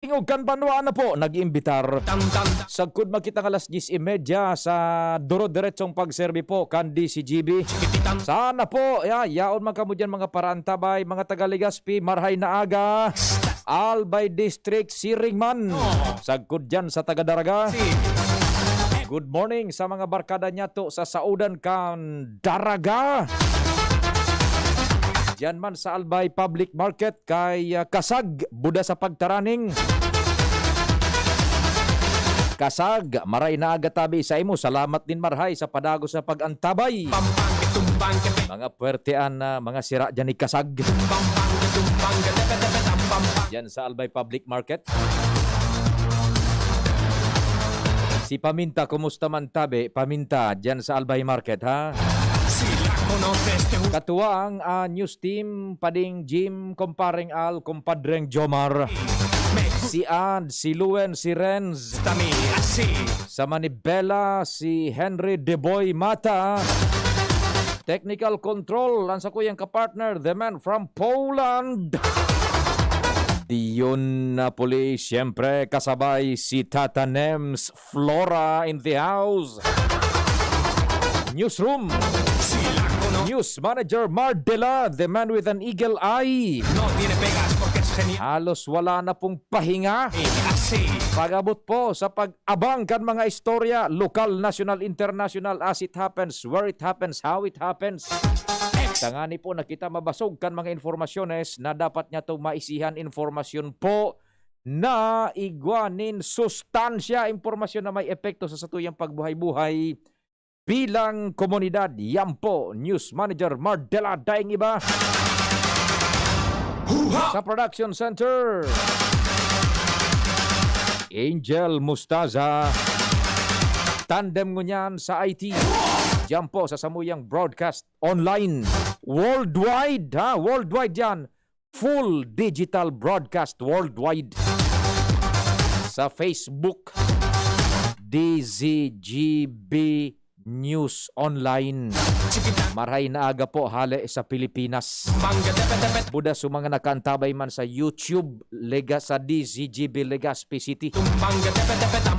Ingog Banwa na po nag-imbitar. Sagkod makita alas 10:30 sa duro-diretsong pagserbi po kan DCGB. Sana po yaon man kamo dyan mga parantabay, mga taga-Legazpi, marhay na aga. Albay District Siringman. Sagkod dyan sa taga-Daraga. Good morning sa mga barkada niya to sa Saudan kan Daraga. Diyan man sa Albay Public Market kay Kasag, Buda sa Pagtaraning. Kasag, maray na agatabi sa imo. Salamat din marhay sa padago sa pagantabay. Mga puwertean na mga sira dyan ni Kasag. Diyan sa Albay Public Market. Si Paminta, kumusta man tabi? Paminta, dyan sa Albay Market, ha? Katuwa ang news team, Pading Jim, Kumparing Al, Kumpadreng Jomar. Si Ad, si Luen, si Renz. Sa Manibela, si Henry Deboy Mata. Technical control, lansa ko yung kapartner, the man from Poland. Diyon Napoli, siyempre kasabay si Tata Nems Flora in the house. Newsroom. News Manager Mardela, the man with an eagle eye. Halos wala na pong pahinga. Pagabot po sa pag-abang kan mga istorya, lokal, national, international, as it happens, where it happens, how it happens. Tangani po nakita mabasog kan mga informasyones na dapat niya itong maisihan informasyon po na igwanin sustansya, informasyon na may epekto sa satuyang pagbuhay-buhay bilang komunidad. Yan po, News Manager Mardela Daing Iba. Sa Production Center, Angel Mustaza. Tandem ngunyan sa IT. Yan po sa samuyang broadcast online. Worldwide, ha? Worldwide yan. Full digital broadcast worldwide. Sa Facebook, DZGB News Online. Maray na aga po hale sa Pilipinas. Buda sa mga nakantabay man sa YouTube, sa DZGB Legazpi City.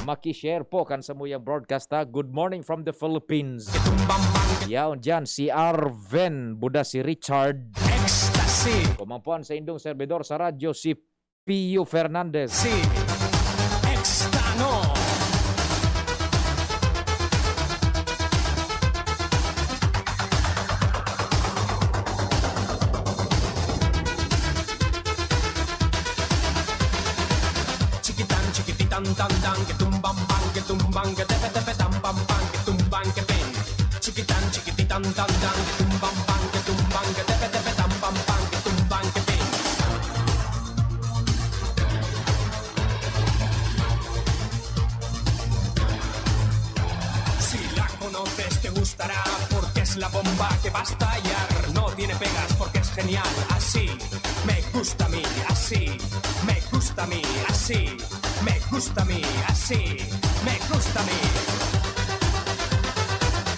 Makishare po kan sa muyang broadcast, ha? Good morning from the Philippines. Yaon dyan si Arven, buda si Richard. Ecstasy. Kumampuan sa indong servidor sa radyo si Pio Fernandez. Si Extano. Tandang que tumbang bang que tumbang que tepe tepe tam pam pam que tumbang que pen chiquitan chiquititan tandang que tumbang bang que tumbang que tepe tepe tam pam pam que tumbang que pen. Si la conoces te gustará porque es la bomba que va a estallar. No tiene pegas porque es genial. Así me gusta a mí, así me gusta a mí, así. Me gusta mi, así, me gusta mi.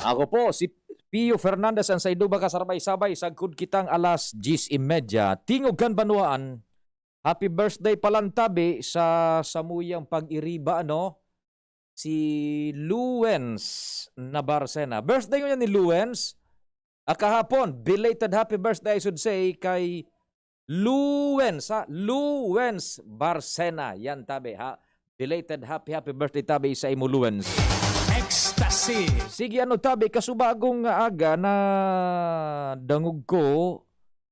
Ako po, si Pio Fernandez ang sa iduba kasarbay-sabay. Sagkod kitang alas 10:30. Tingog kan Banwaan. Happy birthday palantabi sa samuyang pag-iriba, ano? Si Luens Nabarcena. Birthday ko yan ni Luens. Kahapon, belated happy birthday I should say kay Luens, ha? Luens Barcena. Yan tabi, ha? Belated happy birthday tabi sa imo Luens. Ecstasy. Sige ano tabi, kasubagong aga na dangog ko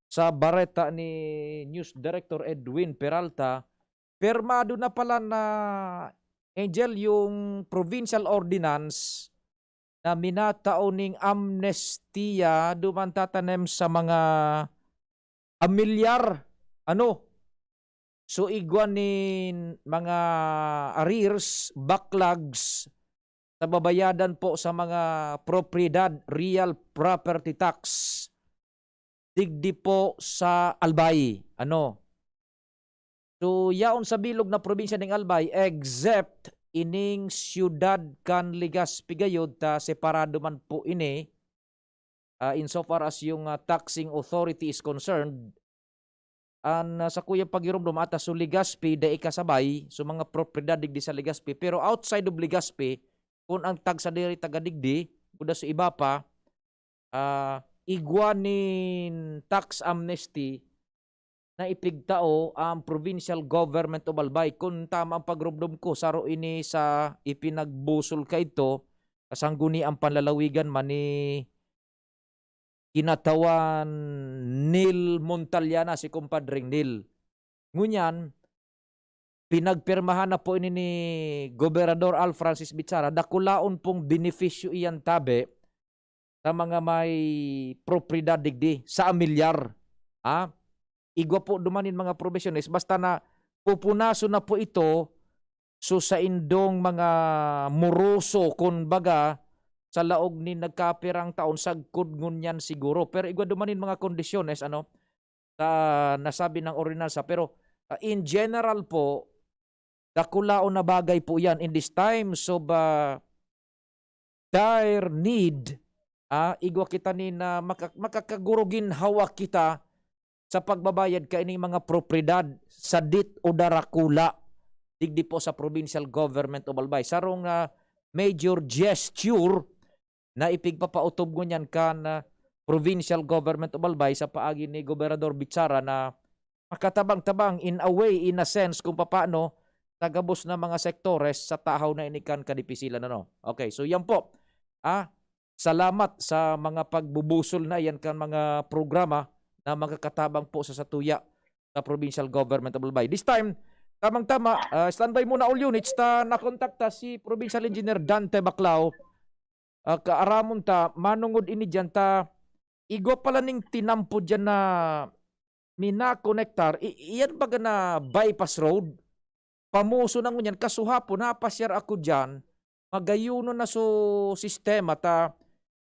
sa bareta ni News Director Edwin Peralta. Permado na pala na Angel yung provincial ordinance na minataoning amnestia dumantatanem sa mga amilyar, ano? So, igwanin mga arrears, backlogs, sa babayadan po sa mga propriedad, real property tax, digdi po sa Albay, ano? So, yaon sa bilog na probinsya ng Albay, except ining siyudad kan Legazpi gayod, separado man po ini, insofar as yung taxing authority is concerned, sa kuya pagirumdum ata so Legazpi da ikasabay so mga propriedad digdi sa Legazpi pero outside of Legazpi kung ang tag sa diri taga digdi kuda sa iba pa igwanin tax amnesty na ipigtao ang provincial government of Albay kung tama ang pagrumdum ko saro ini sa ipinagbusol ka ito kasangguni ang panlalawigan man ni kinatawan Neil Montaliana si kumpadring Neil. Ngunyan, pinagpirmahan na po ini ni Gobernador Al Francis Bichara, dakulaon pong benepisyo iyan tabi sa mga may propriedad digdi sa amilyar. Igwa po dumanin mga provisiones, basta na pupunaso na po ito so sa indong mga moroso, kumbaga, sa laog ni nagkapirang taon sagkod ngunyan siguro pero igwa dumanin mga kondisyones sa nasabi ng ordinansa pero in general po dakulaon na bagay po yan in this times of dire need igwa kita ni na makakagurugin hawak kita sa pagbabayad kaining mga propriedad sa dit o darakula digdi po sa provincial government of Albay sarong major gesture na ipigpapautob ko niyan kan provincial government of Albay sa paagi ni Gobernador Bichara na makatabang-tabang in a way, in a sense, kung paano tagabos na mga sektores sa tahaw na inikan kadipisilan. Okay, so yan po. Salamat sa mga pagbubusol na yan kan mga programa na magkakatabang po sa satuya sa provincial government of Albay. This time, tamang-tama, standby muna all units ta nakontakta si Provincial Engineer Dante Baclao kaaramon ta manungod ini dyan ta igo pala ning tinampo dyan na mina-connectar iyan baga na bypass road pamuso nang ngunyan kasuhapon napasyar ako dyan magayuno na so sistema ta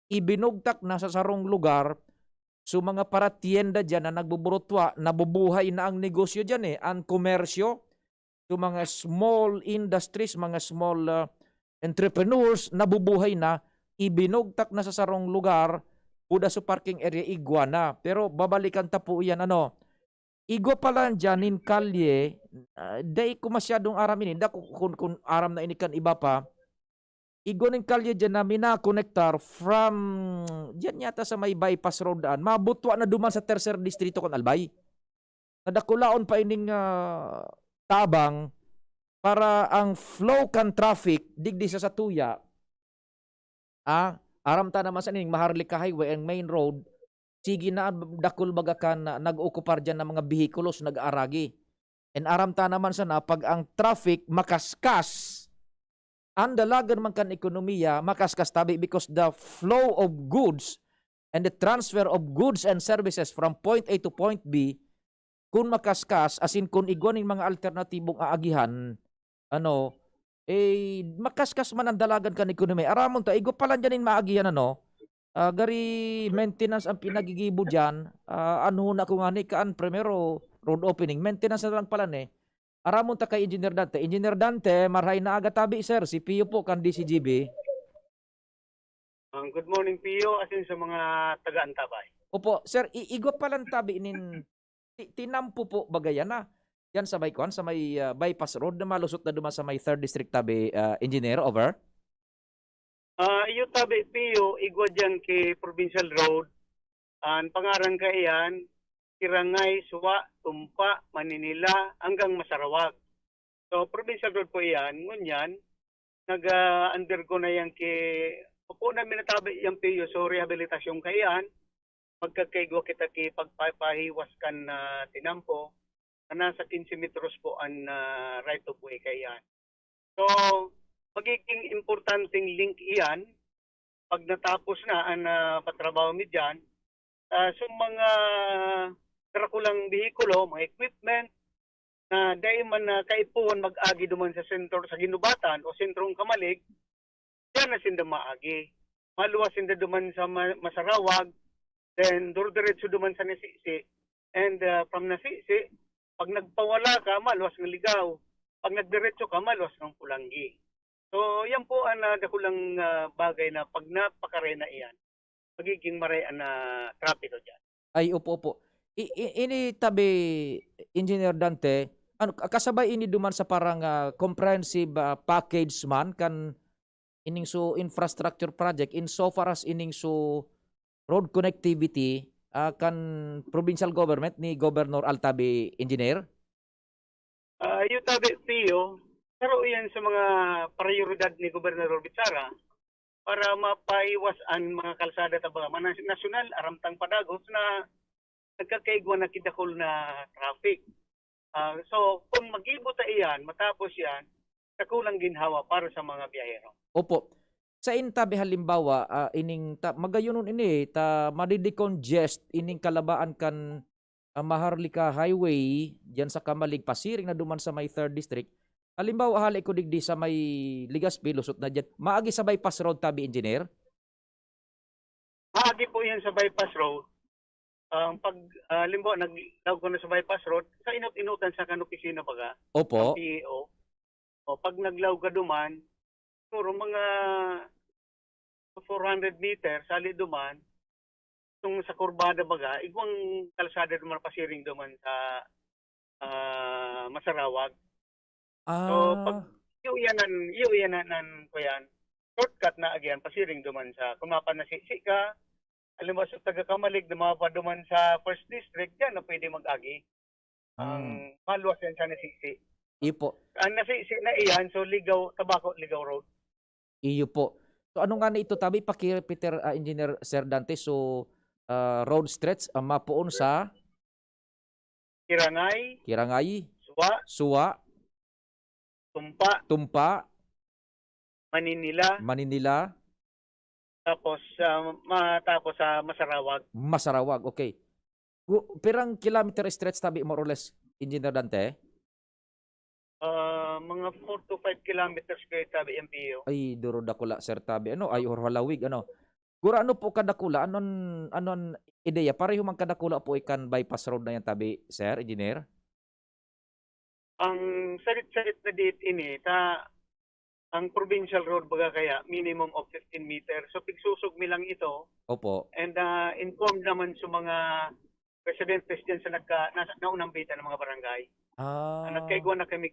ibinugtak na sa sarong lugar so mga paratienda dyan na nagbuburutwa nabubuhay na ang negosyo dyan ang komersyo so mga small industries mga small entrepreneurs nabubuhay na ibinugtak na sa sarong lugar buda sa parking area igwa na. Pero babalikan ta po yan igwa pala dyan in kalye day ko masyadong aramin da kung aram na inikan iba pa igwa ning kalye dyan na mina-connectar from dyan yata sa may bypass road daan mabutwa na duman sa tercer distrito kon Albay nadakulaon pa ining tabang para ang flow kan traffic digdi sa satuya aram ta naman sa ning Maharlika Highway ang main road sige na dakul baga kan nag-okupar dyan ng mga bihikulos nag-aragi and aram ta naman sa pag ang traffic makaskas ang dalagan man kan ekonomiya makaskas tabi because the flow of goods and the transfer of goods and services from point A to point B kung makaskas as in kung igwaning mga alternatibong aagihan makaskas man ang dalagan kan ekonomi. Aramon ta, igo pala dyanin maagihan gari maintenance ang pinagigibo dyan. Ano na kung ani kaan primero road opening. Maintenance na lang pala Aramon ta kay Engineer Dante. Engineer Dante, marhay na aga tabi sir. Si Pio po kan DCGB. Good morning Pio, asin sa mga taga-Antabay. Opo, sir, igo palang tabi inin tinampo po bagayan na. Yan sa may sa may bypass road na malusot na duman sa may 3rd District tabi engineer, over. Iyo tabi Pio, igwa dyan kay Provincial Road. Ang pangaran ka iyan, Kirangay, Suwa, Tumpa, Maninila, hanggang Masarawag. So Provincial Road po iyan, ngunyan, nag-undergo na yan kay, po namin natabi yan Pio, so rehabilitasyon ka iyan, pagkakaigwa kita kay pagpapahiwas kan tinampo, nasa 15 metros po ang right of way kayan. So, magiging importanteng link iyan pag natapos na ang patrabaho mi dyan. So, mga trakulang bihikulo, mga equipment na dahil man kaipuan mag-agi duman sa sentro sa Ginubatan o sentrong Kamalig, yan na sinda maagi. Maluwas sinda duman sa Masarawag, then durdiretso duman sa Nasisi, and from Nasisi, pag nagpawala ka, maluwas ng Ligaw. Pag nagdiretso ka, maluwas ng Pulangi. So, yan po ang dakulang bagay na pag napakarena iyan, magiging marayan na trapiko dyan. Ay, opo. Ini tabi Engineer Dante, ano kasabay ini duman sa parang comprehensive package man kan ining so infrastructure project in so far as ining so road connectivity kan provincial government ni Governor Altabi Engineer. Yung tabi, Pio, pero yan sa mga prioridad ni Gobernador Bitsara para mapaiwas ang mga kalsada taba nasyonal aramtang padagos na nagkakaigwa na kidakol na traffic. So kung magibota iyan, matapos yan, kakulang ginhawa para sa mga biyahero. Opo. Sa intabi halimbawa ining magayunon ini ta madidecongest ining kalabaan kan Maharlika Highway diyan sa Kamalig Pasiring na duman sa may 3rd district. Halimbawa hali ko digdi sa may Ligaspi lusot na diyan. Maagi sa bypass road tabi engineer. Maagi po yan sa bypass road. Pag limbo naglaw ko na sa bypass road, sa inot-inutan sa kanopisina baga, Opo. ang PEO. O pag naglaw ka duman, siguro mga 400 meters, sali duman, itong sa kurbada baga, igwang kalsada duman pasiring duman sa Masarawag. So pag iuyanan ko yan, shortcut na again, pasiring duman sa kumapan na sisi ka, alam mo sa taga Kamalig na mga duman sa 1st district, yan na pwede mag-agi. Ang maluwas yan sa nasisi. Ipo. Ang nasisi na iyan, so Ligaw, Tabaco, Ligaw Road. Iyo po. So ano nga na ito tabi Peter Engineer Sir Dante so road stretch mapuon sa Kirangay, Suwa, Tumpa, Manninila, tapos matapos sa Masarawag. Okay. Pirang kilometer stretch tabi more or less Engineer Dante? Mga 4 to 5 kilometers kayo tabi MPO. Ay duro dakula sir tabi ano ay halawig ano. Gura ano po kadakula anon ideya pareho man kadakula po ikan bypass road na yan tabi sir engineer. Ang sarit-sarit na date ini ang provincial road baga kaya minimum of 15 meters. So pigsusog mi lang ito. Opo. And informed naman sa mga residentes dyan sa naunang bita ng mga barangay. Nagkaigwa na kami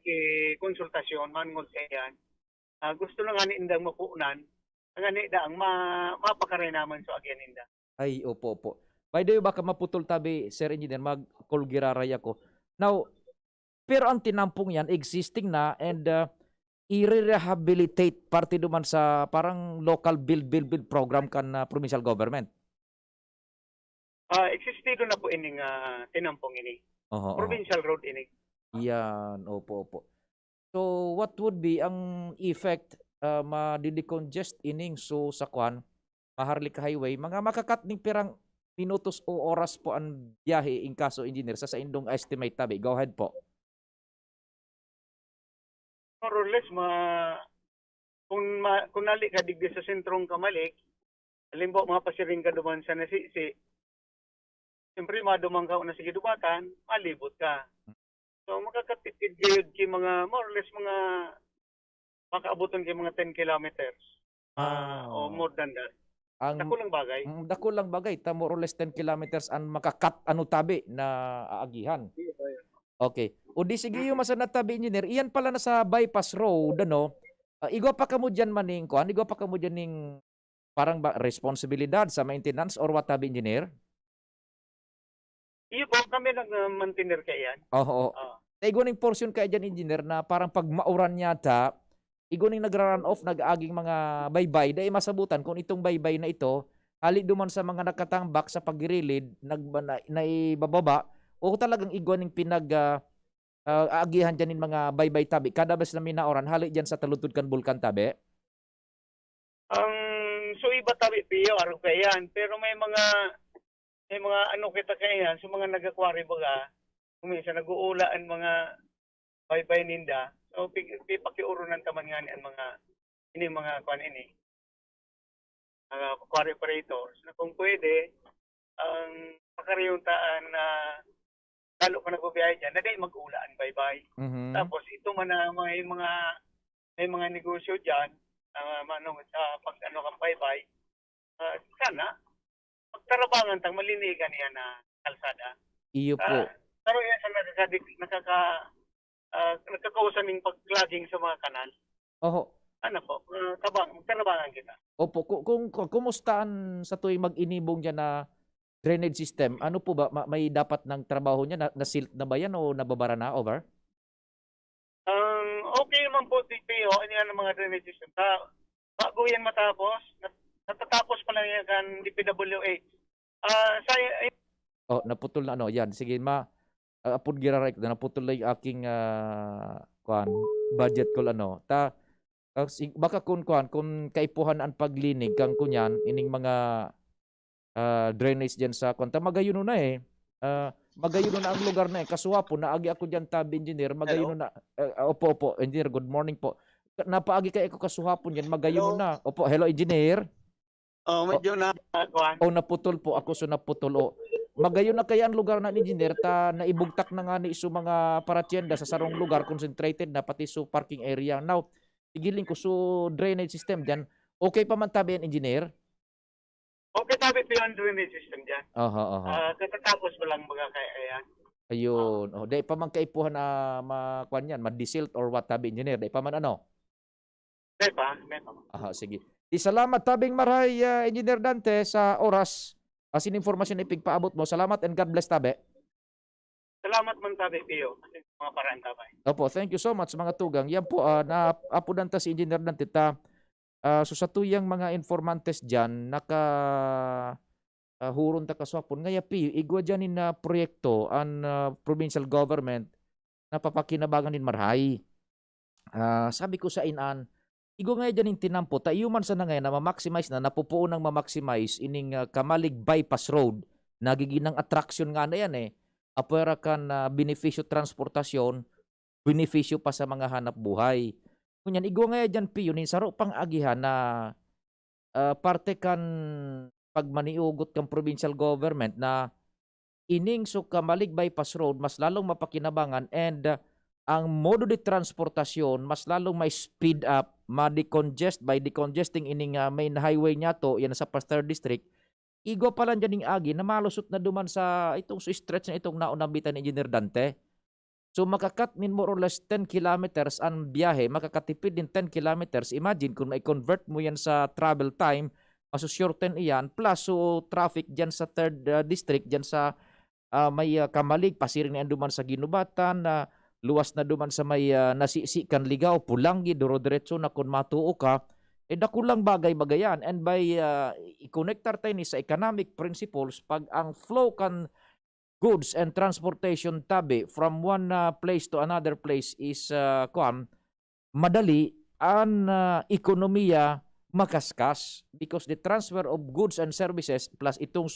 konsultasyon, manungod sa yan. Gusto na nga ni indang mapuunan, nga ni daang mapakaray naman sa agyan inda. Ay, opo. By the way, baka maputol tabi, Sir Engineer, mag-kulgiraray ako. Now, pero ang tinampong yan, existing na and i-rehabilitate parte duman sa parang local build program kan provincial government. Existido na po ining tinampong ini. Provincial road ini. Yan, opo. So, what would be ang effect madidecongest ining so sa kwan, Maharlika Highway, mga makakat ning pirang minutos o oras po ang biyahe in kaso engineer sa indong estimate tabi. Go ahead po. More or less, kung nali ka digdi sa sentrong Kamalig, halimbawa mga pasiring ka duman sa nasisi, siyempre madumang ka na sige dubatan, malibot ka. So makakatipid kayo kay mga more or less mga makaabuton kay mga 10 kilometers. O more than that. Dakulang bagay. Ta more or less 10 kilometers ang makakat tabi na aagihan. Okay. O di sige yung masanat tabi engineer, iyan pala na sa bypass road ano. Igwa pa kamo diyan maning kuan, igwa pa kamo diyan ning parang responsibilidad sa maintenance or what tabi engineer? Iyo po kami nag-maintainer kay yan. Oo. Iguning portion kay dyan engineer na parang pag mauran yata, iguning nagra-run off nag-aging mga baybay, dahil masabutan kung itong baybay na ito, hali duman sa mga nakatambak sa paggirilid, naibababa, o talagang iguning aagihan dyan yung mga baybay tabi. Kada bas na minauran, hali dyan sa talutod kan bulkan tabi? So iba tabi piyo, araw kaya yan. Pero may mga ano kita kaya yan, so mga nag-aquari baga, kuminsan nag-uulaan mga baybay ninda. So pakiurunan taman nga ang mga kuan ini. Aquari operators na kung pwede ang pakariyuntaan na lalo ka nagbibiyahe dyan, na di mag-ulaan baybay. Tapos ito man na may mga negosyo dyan, sa pag kang baybay, sana pagtarabangan tang malinigan niya na kalsada. Iyo po. Pero yan sa nagkakausan ng pag-clogging sa mga kanal. Oho. Ano po, tanabangan kita. Opo, kumustaan sa tuwing mag-inibong diyan na drainage system? Ano po ba, may dapat ng trabaho niya na silt na ba yan o nababara na? Over? Okay naman po, TPO, yan ang mga drainage system. Bago yan matapos, natatapos pa lang yan kan DPWH. Oh, naputol na ano. Yan, sige apod giraray ko na naputol na yung aking budget ko ano. Baka kung kaipuhan ang paglinig kang kunyan ining mga drainage diyan sa kwanta magayon na eh. Magayon na ang lugar na eh. Kasuwa po naagi ako diyan tabi engineer, magayon na. Opo, engineer, good morning po. Napaagi kay ako kasuhapon diyan, magayon na. Opo, hello engineer. Medyo na kuan. Naputol po ako so naputol. Magayon na kaya ang lugar na engineer ta naibugtak na nga ni isu mga paratyenda sa sarong lugar, concentrated na pati su parking area. Now, tigiling ko so drainage system diyan. Okay pa man tabi engineer? Okay, tabi po yung drainage system dyan. Katatapos mo lang mga kaya. Ayun. Dahil pa man kaipuhan na makuan yan, ma-desilt or what tabi engineer. Dahil pa man ano? May pa. Sige. Salamat tabing maray, Engineer Dante, sa oras. Asin informasyon na ipigpaabot mo. Salamat and God bless tabi. Salamat man tabi, Pio. Mga paraan tabay. Opo, thank you so much mga tugang. Yan po, naapudan ta si Engineer Dante so sa tuyang mga informantes dyan, huron ta kaswapon. Ngaya igwa dyan na proyekto ang provincial government na papakinabangan din marhay. Sabi ko sa inan, igwa nga dyan yung tinampo, tayuman sa na ngayon na ma-maximize na, napupuon ng ma-maximize ining Kamalig Bypass Road, nagiginang attraction nga na yan eh. Apwera kan beneficyo transportasyon, beneficyo pa sa mga hanap buhay. Kunyan, igwa nga dyan piyon, saro pang agihan na parte kan pagmaniugot kang provincial government na ining so Kamalig Bypass Road mas lalong mapakinabangan and ang modo de transportasyon mas lalong may speed up, ma-decongest by decongesting ining main highway niya to, yan sa Pasteur District. Igwa pa lang dyan ng agi na malusot na duman sa itong stretch na itong naunambitan ni Engineer Dante. So makakat min more or less 10 kilometers ang biyahe, makakatipid din 10 kilometers. Imagine kung mai-convert mo yan sa travel time, masushorten iyan, plus so traffic dyan sa 3rd district, dyan sa may Kamalig, pasiring na duman sa Ginubatan, luwas na duman sa may nasisikan Ligaw, Pulangi, Duro-diretso na kung matuo ka, dakulang bagay-bagayan. And by i-connectar tayo ni sa economic principles, pag ang flow kan goods and transportation tabi from one place to another place is madali ang ekonomiya makaskas because the transfer of goods and services plus itong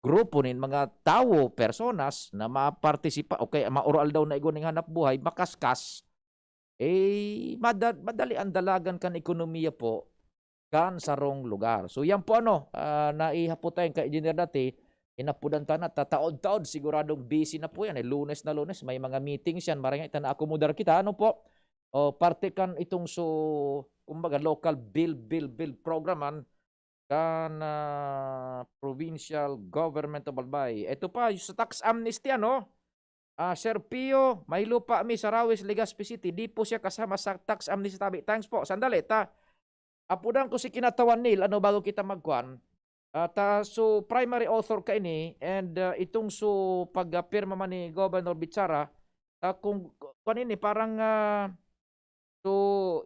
grupo nin mga tao, personas na mapartisipa okay maural daw na igoning hanap buhay makaskas madali ang dalagan kan ekonomiya po kan sarong lugar. So yan po naihapot tayo kay Engineer dati, inapudan ta na, tataod-taod, siguradong busy na po yan. Lunes na lunes, may mga meetings yan, marang ita-akomodar kita, parte kan itong kumbaga, local build programan kan provincial government of Albay. Ito pa, sa tax amnesty, Sir Pio, may lupa mi sa Rawis, Legazpi City, di po siya kasama sa tax amnesty tabi. Thanks po, sandali, apudan ko si Kinatawan Neil, bago kita magkuhan. So, primary author ka ini, and itong pag-pirma man ni Governor Bitsara, kung ini, parang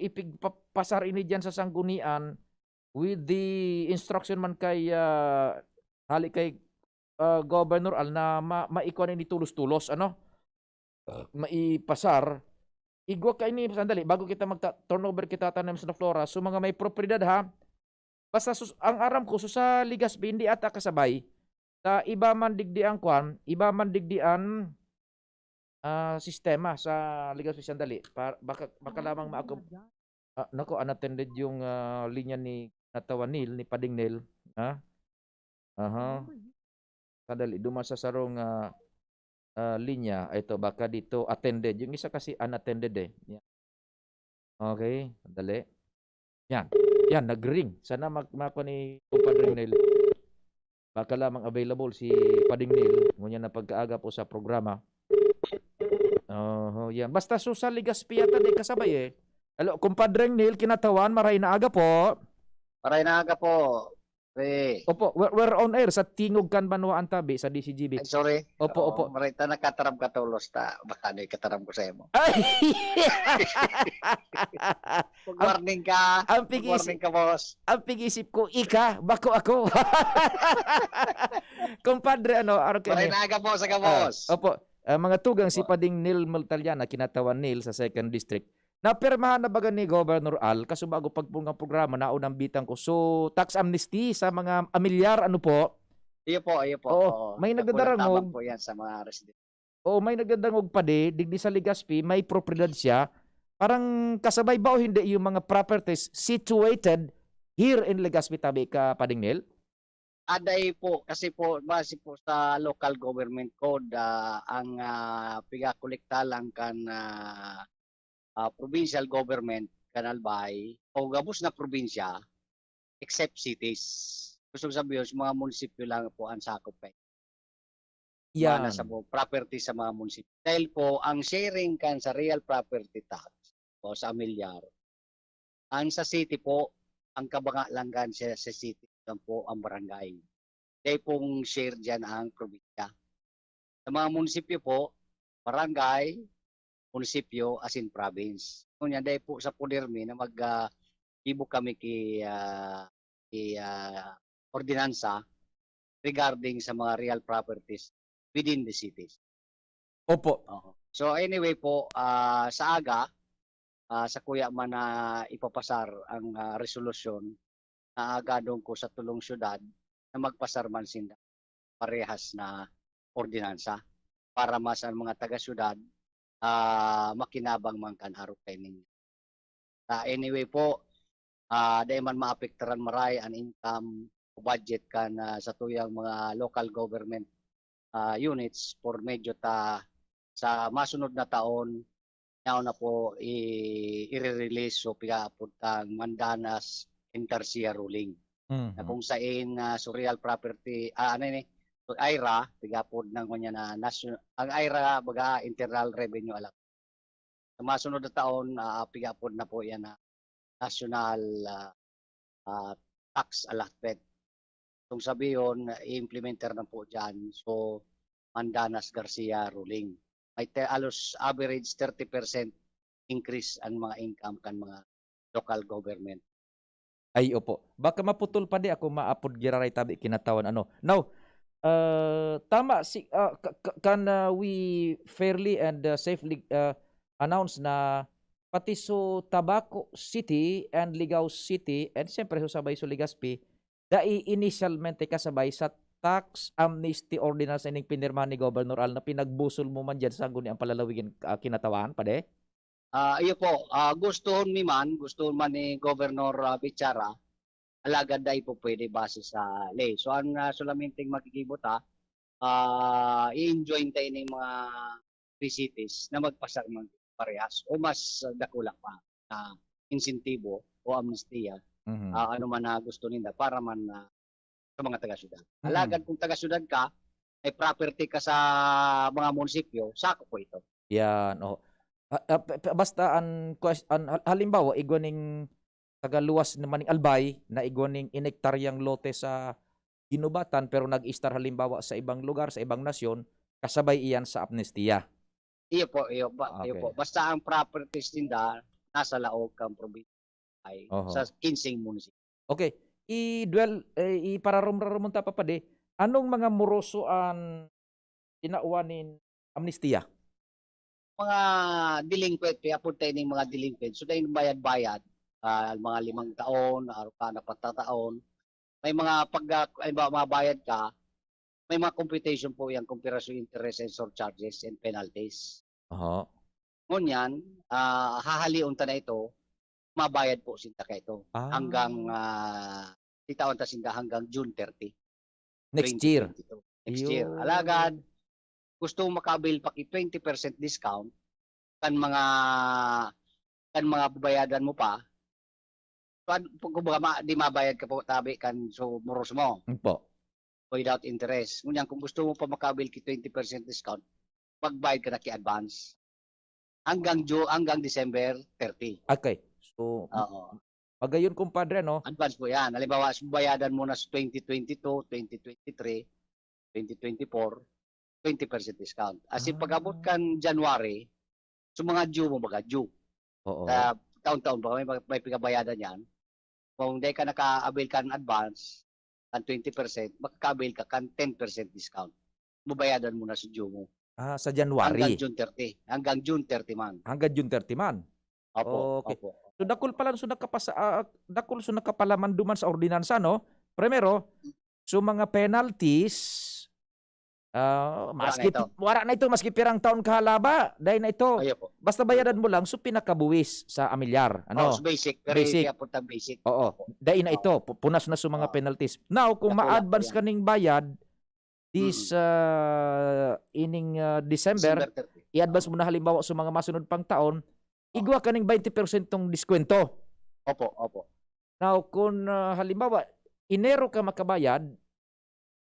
ipigpasar ini dyan sa sanggunian with the instruction man kay Governor Al na maikuan ini tulos-tulos, maipasar. Igwa ka ini, sandali, bago kita turnover kita tanim sa Flora, so mga may propriedad basta ang aram ko, sa Legazpi, hindi ata kasabay, sa iba man digdian sistema sa Legazpi, sandali, baka lamang unattended yung linya ni Natawan Neil, ni Pading Neil, sandali, dumasa sarong linya, ito baka dito attended, yung isa kasi unattended okay, dali yan, nag-ring sana makuha ni Padre Nel. Baka lamang available si Pading Neil. Ngunya na pagkaaga po sa programa. Yan. Basta Susa Ligaspi yata di kasabay eh. Hello, kumpadreng Neil, kinatawan, maray na aga po. Maray na aga po. Pre. Opo, we're on air sa Tingog kan Banwaan Tabi sa DCGB. Ay, sorry. Opo, Oo, opo. Maray ta nakataram ka tulos ta. Baka na kataram ko sa imo. Ay! Good morning ka. Ang Good pigis, morning ka, boss. ang pig-isip ko, ika, bako ako. Kumpadre, Maray kami? na aga po sa ka, boss. Opo, mga tugang si Pading Neil Multaliana, kinatawan Neil sa 2nd District. Napirmahan na baga ni Governor Al, kaso bago pagpungang programa, naunang bitang ko. So, tax amnesty sa mga amilyar, ano po? Iyo po, iyo po. Oo, Oo. may Nakulang nagdadarangog. tabang po yan sa mga resident. O may nagdadangog pa digdi sa Ligaspi, may propriedad siya. Parang kasabay ba o hindi yung mga properties situated here in Ligaspi Tabi ka, Pading Neil? Aday po, kasi po, base po sa local government code, ang pigakolekta lang kan provincial government kanalbay o gabos na probinsya except cities. Gusto sabihin, sa mga munisipyo lang po ang sakop eh. Yan. Sa property sa mga munisipyo. Dahil po, ang sharing kan sa real property tax o sa amilyar, ang sa city po, ang kabanga lang kan sa city lang po ang barangay. Dahil pong share dyan ang probinsya. Sa mga munisipyo po, barangay, munisipyo as in province. Kunya dahil po sa Pudermi na ibo kami ki ordinansa regarding sa mga real properties within the cities. Opo. So anyway po, sa aga, sa kuya man na ipapasar ang resolusyon na agadong ko sa tulong syudad na magpasar man sinda parehas na ordinansa para mas ang mga taga-syudad makinabang man kan araw training. Anyway po, dahil man maapektaran maray ang income o budget kan sa tuyang mga local government units for medyo sa masunod na taon na po i-release so pigaapod kang mandanas intersia ruling. Na kung saan surreal property, so IRA, pigapod ng kanya na national, ang IRA baga internal revenue alam. Sa masunod na taon, pigapod na po yan na national tax allotment. Kung sabihin, i-implementer na po dyan. So, Mandanas Garcia ruling. May alos average 30% increase ang mga income kan mga local government. Ay, opo. Baka maputol pa di ako maapod giraray tabi kinatawan ano. Now, tama si we fairly and safely announce na pati so Tabaco City and Ligao City and siyempre so sabay so Ligaspi dai initialmente kasabay sa tax amnesty ordinance ining pinirmahan ni Governor Al na pinagbusol mo man dyan sa guni ang palalawigin kinatawan pa de? Iyo po, gusto man ni Governor Bichara, alagad dahil po pwede base sa ley. So ang solaminting makikibot i-enjoy tayo ng mga cities na magpasar man parehas o mas dakula pa na insentibo o amnestiya ano man na gusto nila para man sa mga taga-syudad. Alagad kung taga-syudad ka, ay property ka sa mga munisipyo, sako po ito. Yan, oh. Basta halimbawa igwaning tagaluwas naman ng Albay na igwaning inektaryang lote sa Ginubatan pero nag-istar halimbawa sa ibang lugar, sa ibang nasyon, kasabay iyan sa amnestiya. Iyo po. Basta ang properties nila nasa laog kang probinsya ay sa 15 munisipyo. Okay. Ipararumta pa de, anong mga moroso ang inauwanin amnestiya? Mga delinquent, kaya po tayo ng mga delinquent. So dahil bayad-bayad, mga 5 taon, na 4 taon, may mga mabayad ka, may mga computation po yung comparison interest and surcharges and penalties. Ngunyan, hahaliun ta na ito, mabayad po sinta ka ito hanggang titaon ta sinta hanggang June 30. Next year. Next year. Alagad, gusto makabil paki 20% discount kan mga babayadan mo pa. Kung di mabayad ka po tabi kan so muros mo. Po. without interest. Ngunyan kung gusto mo pa makabil ki 20% discount, magbayad ka na ki advance. Hanggang December 30. Okay. So, Oo. magayon kumpadre, no? Advance po yan. Halimbawa, bayadan mo na sa 2022, 2023, 2024, 20% discount. As in, pag-abot kan January, so mga due mo baga, due. Oo. Taon-taon ba may pinabayadan yan. Kung di ka naka-avail ka ng advance, kan 20%, makaka-avail ka kan 10% discount. Mabayadan mo na sa due mo. Sa January. Hanggang June 30 man. Hanggang June 30 man. Opo, Okay. opo. So dakol pala dakol so nakapalaman duman sa ordinansa, no? Primero, so mga penalties maski wala na ito maski pirang taon kahalaba dahil na ito. Ayo po. Basta bayadan mo lang so pinakabuwis sa amilyar, ano? So basic, Basic. kaya punta basic. Oo. Dahil na ito, punas na sa mga penalties. Now, kung Nakuha ma-advance po ka ning bayad this ining December, 30. i-advance mo na halimbawa sa mga masunod pang taon, igwa ka ng 20% tong diskwento. Opo. Now, kung halimbawa, Enero ka makabayad,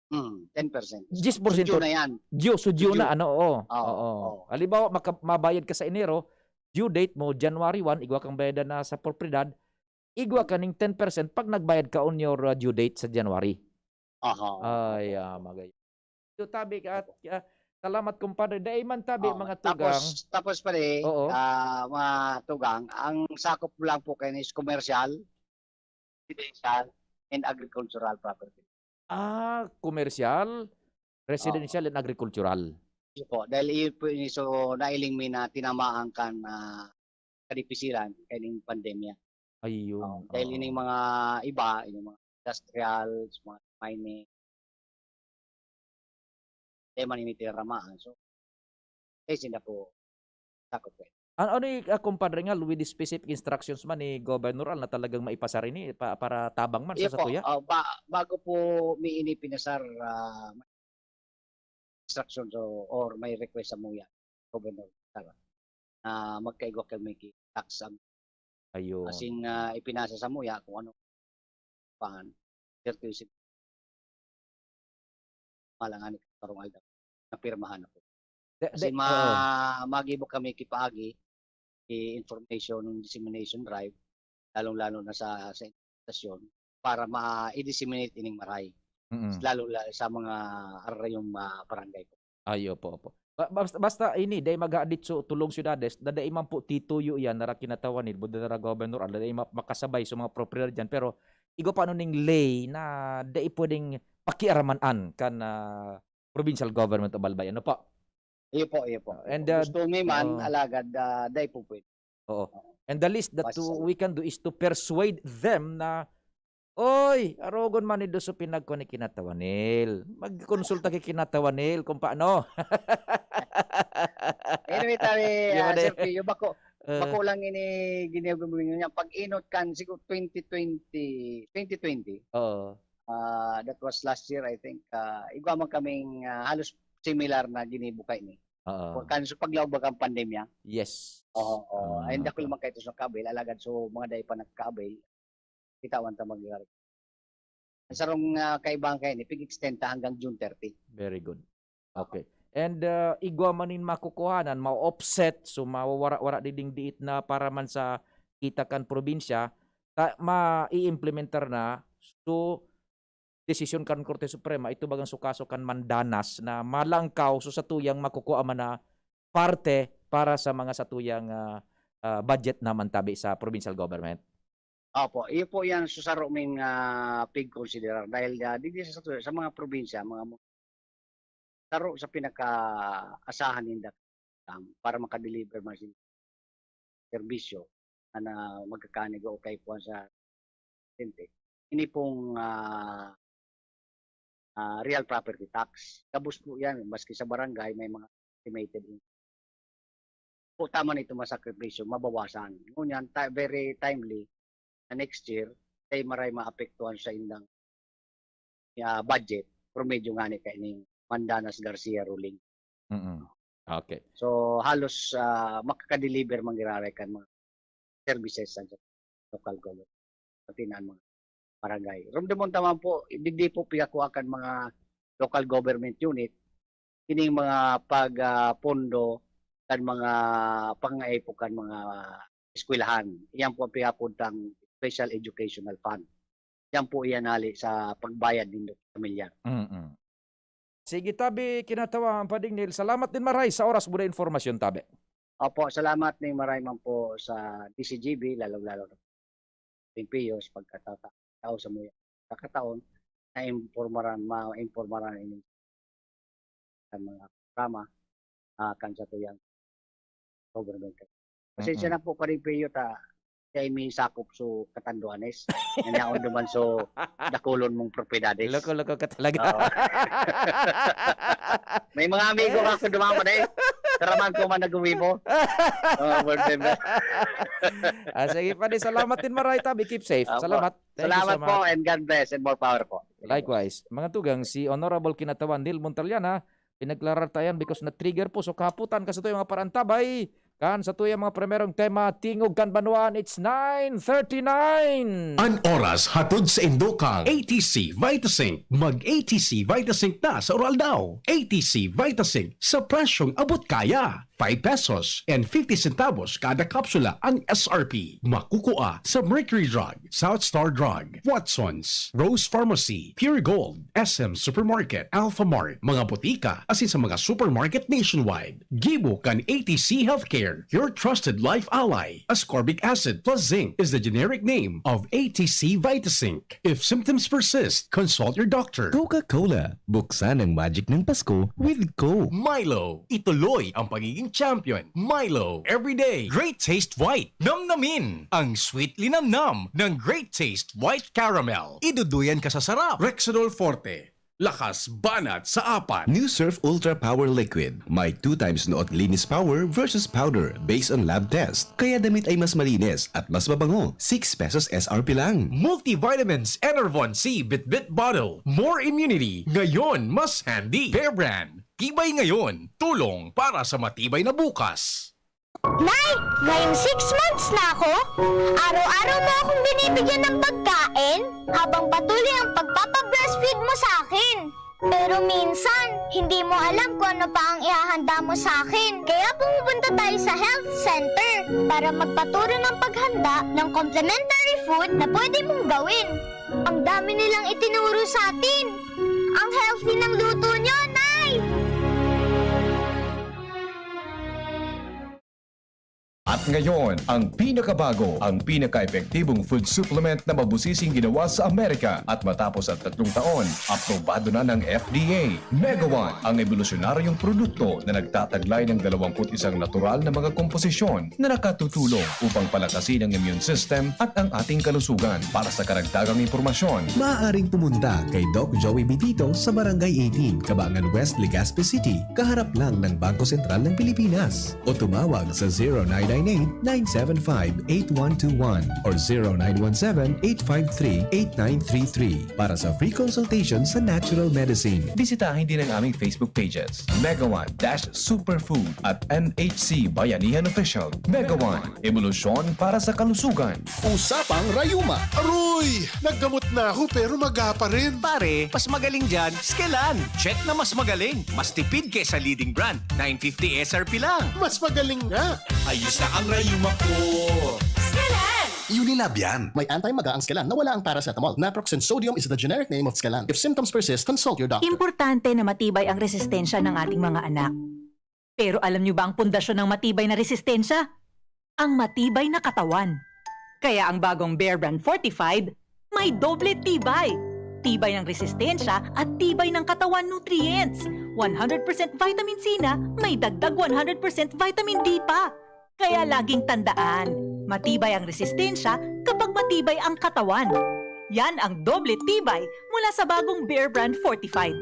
10%. 10%. Due na yan. due na, ano, oo. Oo. Halimbawa, mabayad ka sa Enero, due date mo, January 1, igwa kang bayadan na sa propriedad, igwa ka ng 10% pag nagbayad ka on your due date sa January. Ay, magay. So, tabi ka at salamat kumpadre. Dahil man tabi mga tugang. Tapos pare, Oo. mga tugang, ang sakop lang po kayo is commercial, residential, and agricultural property. Commercial, residential, and agricultural. Ito po, dahil so nailing mi na tinamaan kan kadipisiran kaning pandemya. Ayun. Dahil ining mga iba, ining mga industrial, mga mining, man ini tiramaan. So, sila po sakop kayo. Ano ni kumpadre nga with the specific instructions man ni Governor Al na talagang maipasa rin para tabang man sa satuya? Bago po may pinasar instructions or may request sa MUYA, Governor na magkaigo kay may tax Ayun. asing ipinasa sa MUYA kung ano paan certificate malangan ni Karong Alda na pirmahan na po. Kasi magibo kami kipaagi information dissemination drive lalong-lalo na sa stasyon para ma-disseminate ining maray. Lalo sa mga arayong barangay ko. Ayo po. Basta ini day mag-aadit so tulong syudades daday man po tituyo yan nara kinatawan ni budara governor ala day makasabay sa mga property diyan pero igo paano ning lay na day pwedeng pakiaramanan kan provincial government of Albay ano po. Iyo po. And gusto mi man alagad day po pwede. Oo. And the least that we can do is to persuade them na oy, arogon man nido sa pinagko ni kinatawanil. Magkonsulta kay kinatawanil kung paano. Anyway, Sir Pio, bako lang ini ginagawa niya pag inot kan siguro 2020. That was last year I think. Igwa man kaming halos similar na ginibukay ni. Kan so paglaw bagang pandemya. Yes. Oo. Ay hindi ko lang kayo sa kabil alagad so mga day pa nagkabil. Kitawan ta magyari. Sarong kaibang kay ni pig-extend ta hanggang June 30. Very good. Okay. And igwa manin makukuhanan, ma-offset so mawawara-wara diding diit na para man sa kita kan probinsya ma-i-implementar na so desisyon kan Korte Suprema ito bagang sukaso kan mandanas na malangkaw so sa tuyang makukuha man na parte para sa mga satuyang budget naman tabi sa provincial government. Opo, iyo po yan susaro ming pig considerar dahil di sa mga probinsya, mga saro sa pinaka-asahan ninda para makadeliver man sila serbisyo na magkakanig o kay po sa tinte. Ini pong real property tax. Kabus po yan, maski sa barangay may mga estimated po tama nito masakripisyo, mabawasan. Ngunyan, very timely na next year, ay maray maapektuhan sa indang budget, promedyo nga ni kaining Mandanas Garcia ruling. Okay. So, halos makakadeliver manggiraray kan mga services sa local government. Pati na mga barangay. Rumdumon taman po, hindi po pikakuha kan mga local government unit, kining mga pagpondo kan mga pangaipukan mga eskwelahan. Iyan po ang pihapuntang Special Educational Fund. Yan po iyanali sa pagbayad din ng pamilya. Sige tabi, kinatawa ang Pading Nil. Salamat din maray sa oras mo na informasyon tabi. Opo, salamat ng maray man po sa DCGB, lalo-lalo na PIO sa pagkatao sa mga kakataon na ma-informaran inyong mga programa kan sa tuyang government. Pasensya na po ka rin PIO kaya may sakop so katanduanes. Nanyaon naman so dakulon mong propiedades. Loko-loko ka talaga. May mga amigo ako dumaman Karaman ko man nagumimo. Sige pa din, salamat din maray tabi. Keep safe. Salamat. Salamat po and God bless and more power po. Likewise. Mga tugang, si Honorable Kinatawan Nil Montaliana, pinaglaratayan because na-trigger po so kaputan kasi ito yung mga parantabay. Kan sa tuyang mga primerong tema, Tingog kan Banuan, it's 9:39. An oras hatod sa Indokang. ATC Vitasync. Mag-ATC Vitasync na sa oral daw. ATC Vitasync sa presyong abot kaya. 5 pesos and 50 centavos kada kapsula ang SRP. Makukuha sa Mercury Drug, South Star Drug, Watsons, Rose Pharmacy, Pure Gold, SM Supermarket, Alpha Mart, mga butika, asin sa mga supermarket nationwide. Gibo kan ATC Healthcare, your trusted life ally. Ascorbic acid plus zinc is the generic name of ATC Vitasync. If symptoms persist, consult your doctor. Coca-Cola, buksan ang magic ng Pasko with Coke. Milo, ituloy ang pagiging champion. Milo, everyday, great taste white. Namnamin ang sweetly namnam ng great taste white caramel. Iduduyan ka sa sarap. Rexidol Forte, lakas banat sa apat. New Surf Ultra Power Liquid. May 2 times noot linis power versus powder based on lab test. Kaya damit ay mas malinis at mas mabango. 6 pesos SRP lang. Multivitamins Enervon C Bit-Bit Bottle. More immunity. Ngayon, mas handy. Bear Brand. Tibay ngayon. Tulong para sa matibay na bukas. Nay, ngayong 6 months na ako, araw-araw mo akong binibigyan ng pagkain habang patuloy ang pagpapa-breastfeed mo sa akin. Pero minsan, hindi mo alam kung ano pa ang ihahanda mo sa akin. Kaya pumupunta tayo sa health center para magpaturo ng paghanda ng complementary food na pwede mong gawin. Ang dami nilang itinuro sa atin. Ang healthy ng luto nyo, Nay! At ngayon, ang pinakabago, ang pinaka-epektibong food supplement na mabusising ginawa sa Amerika at matapos ang 3 taon, aprobado na ng FDA. Mega One, ang evolusyonaryong produkto na nagtataglay ng 21 natural na mga komposisyon na nakatutulong upang palakasin ang immune system at ang ating kalusugan. Para sa karagdagang impormasyon, Maaaring pumunta kay Doc Joey Bitito sa Barangay 18, Cabangan West, Legazpi City, kaharap lang ng Bangko Sentral ng Pilipinas. O tumawag sa 0998-975-8121 or 0917-853-8933 para sa free consultation sa natural medicine. bisitahin din ang aming Facebook pages, Mega One-Superfood at NHC Bayanihan Official. Mega One, evolusyon para sa kalusugan. Usapang Rayuma. Aroy! Naggamot na ako pero maga pa rin. Pare, mas magaling dyan, Skelan. Check na mas magaling. Mas tipid kesa leading brand. 950 SRP lang. Mas magaling nga. Ayos na ang rayuma ko. Skelan! Unilab yan. May anti-maga ang Skelan na wala ang paracetamol. Naproxen sodium is the generic name of Skelan. If symptoms persist, consult your doctor. Importante na matibay ang resistensya ng ating mga anak. Pero alam niyo ba ang pundasyon ng matibay na resistensya? Ang matibay na katawan. Kaya ang bagong Bear Brand Fortified, may doble tibay. Tibay ng resistensya at tibay ng katawan nutrients. 100% vitamin C na, may dagdag 100% vitamin D pa. Kaya laging tandaan, matibay ang resistensya kapag matibay ang katawan. Yan ang doble tibay mula sa bagong Bear Brand Fortified.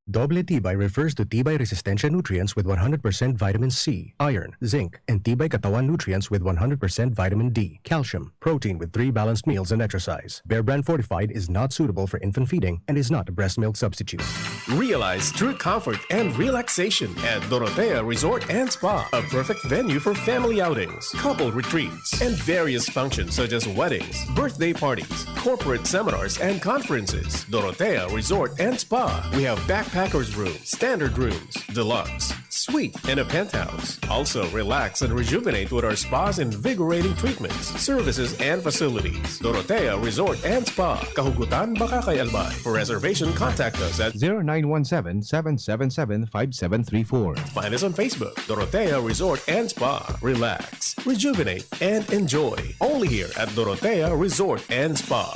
Doble Tibay refers to Tibay resistensya nutrients with 100% vitamin C, iron, zinc, and Tibay katawan nutrients with 100% vitamin D, calcium, protein with 3 balanced meals and exercise. Bear Brand Fortified is not suitable for infant feeding and is not a breast milk substitute. Realize true comfort and relaxation at Dorotea Resort and Spa, a perfect venue for family outings, couple retreats, and various functions such as weddings, birthday parties, corporate seminars, and conferences. Dorotea Resort and Spa. We have backpack backpackers room, standard rooms, deluxe, suite, and a penthouse. Also, relax and rejuvenate with our spa's invigorating treatments, services, and facilities. Dorotea Resort and Spa, Kahugutan, Bakakay, Albay. For reservation, contact us at 0917-777-5734. Find us on Facebook, Dorotea Resort and Spa. Relax, rejuvenate, and enjoy. Only here at Dorotea Resort and Spa.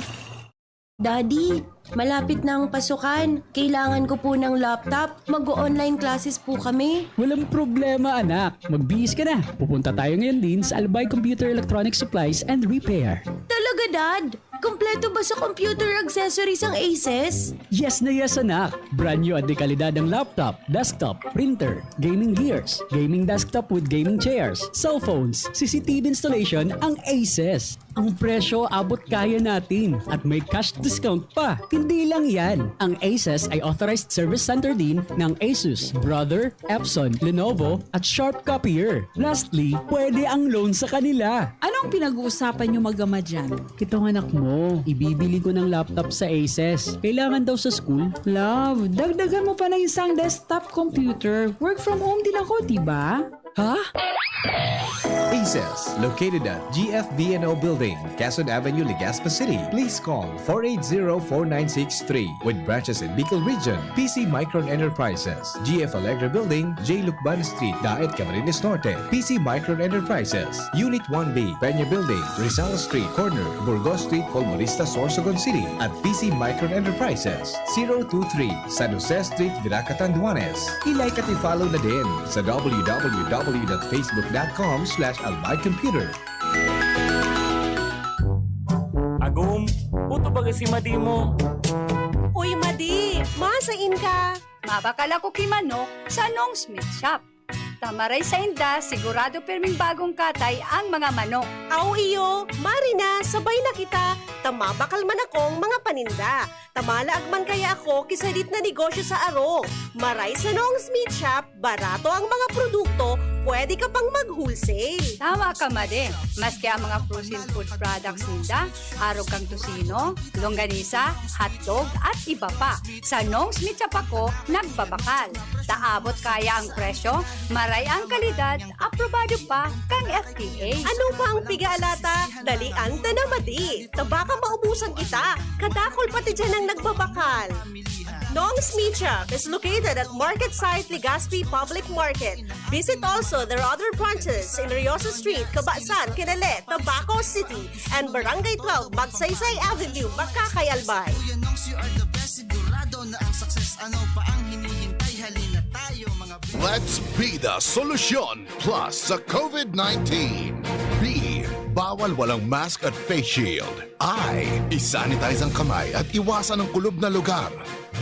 Daddy, malapit na ang pasukan. Kailangan ko po ng laptop. Mag-online classes po kami. Walang problema, anak. Magbihis ka na. Pupunta tayo ngayon din sa Albay Computer Electronic Supplies and Repair. Talaga, Dad? Kompleto ba sa computer accessories ang Aces? Yes na yes, anak. Brand new at dekalidad ang laptop, desktop, printer, gaming gears, gaming desktop with gaming chairs, cellphones, CCTV installation ang Aces. Ang presyo abot kaya natin at may cash discount pa. Hindi lang yan. Ang Aces ay authorized service center din ng Asus, Brother, Epson, Lenovo at Sharp Copier. Lastly, pwede ang loan sa kanila. Anong pinag-uusapan niyo mag-ama dyan? Itong anak mo, ibibili ko ng laptop sa Aces. Kailangan daw sa school. Love, dagdagan mo pa ng isang desktop computer. Work from home din ako, diba? Ha? Aces, located at GFBNO Building, Quezon Avenue, Legazpi City. Please call 480-4963 with branches in Bicol Region, PC Micron Enterprises, GF Allegra Building, J. Lucban Street, Daet, Camarines Norte, PC Micron Enterprises, Unit 1B, Peña Building, Rizal Street, Corner, Burgos Street, Polmorista, Sorsogon City, at PC Micron Enterprises, 023, San Jose Street, Viracatan, Duanes. I-like at i-follow na din sa www.facebook.com/albaycomputer. Agum, puto ba si Madi mo? Uy, Madi! Masain ka! Mabakal ako kimanok sa Nong Smith Shop. Tamaray sa inda, sigurado perming bagong katay ang mga manok. Aw iyo, Marina, sabay na kita. Tamabakal man akong mga paninda. Tamalaag man kaya ako kisalit na negosyo sa aro. Maray sa Nong Smith Shop, barato ang mga produkto, pwede ka pang mag-wholesale. Tama ka, Made. Maski ang mga frozen food products ninda, araw kang tusino, longganisa, hotdog at iba pa. Sa Nong Smith Shop ako, nagbabakal. Taabot kaya ang presyo, maray ang kalidad, aprobado pa kang FDA. Ano pa ang pigalata? Dalian ta na, Madi. Tabaka maubusan kita. Kadakol pati dyan ang nagbabakal. Nong Smith Shop is located at Market Site, Legazpi Public Market. Visit also their other branches in Riosa Street, Cabasan, Kinale, Tabaco City, and Barangay 12, Magsaysay Avenue, Bakakay, Albay. Let's be the solution plus sa COVID-19. B. Bawal walang mask at face shield. I. Isanitize ang kamay at iwasan ang kulob na lugar.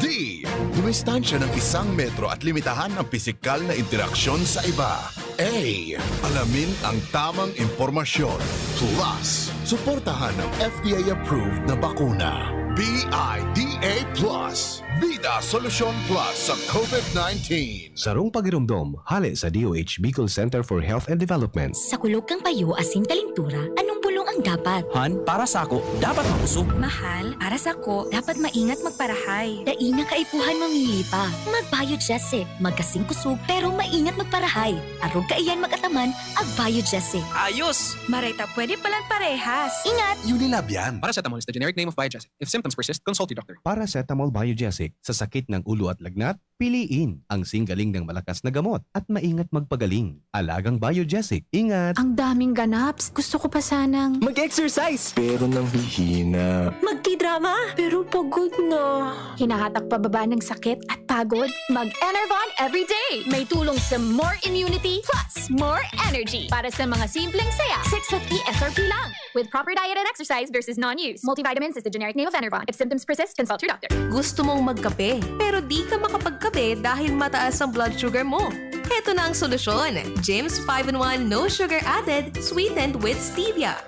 D. Dumistansya ng 1 metro at limitahan ang pisikal na interaksyon sa iba. A. Alamin ang tamang impormasyon. Plus, suportahan ang FDA-approved na bakuna. BIDA Plus. Bida Solusyon Plus sa COVID-19. Sarong pagirumdom, hali sa DOH Bicol Center for Health and Development. Sa kulog kang payo asin talintura, anong bulong ang dapat? Han, para sa ako, dapat mausog. Mahal, para sa ko, dapat maingat magparahay. Daina kaipuhan mamili pa. Mag-Biogesic, magkasing kusog, pero maingat magparahay. Arog kaiyan magataman, ag-Biogesic. Ayos! Marita, pwede palang parehas. Ingat! Unilab yan. Paracetamol is the generic name of Biogesic. If symptoms persist, consult your doctor. Paracetamol Biogesic. Sa sakit ng ulo at lagnat, piliin ang singgaling ng malakas na gamot at maingat magpagaling. Alagang Biogesic. Ingat! Ang daming ganaps. Gusto ko pa sanang Mag-exercise! Pero nang hihina. Magkidrama, pero pagod na. hinahatak pababa ng sakit at pagod. Mag-Enervon everyday. May tulong sa more immunity plus more energy. Para sa mga simpleng saya, 650 SRP lang. With proper diet and exercise versus non-use. Multivitamins is the generic name of Enervon. If symptoms persist, consult your doctor. Gusto mong magkape, pero di ka makapagkape dahil mataas ang blood sugar mo. Heto na ang solusyon. James 5-in-1 No Sugar Added, sweetened with stevia.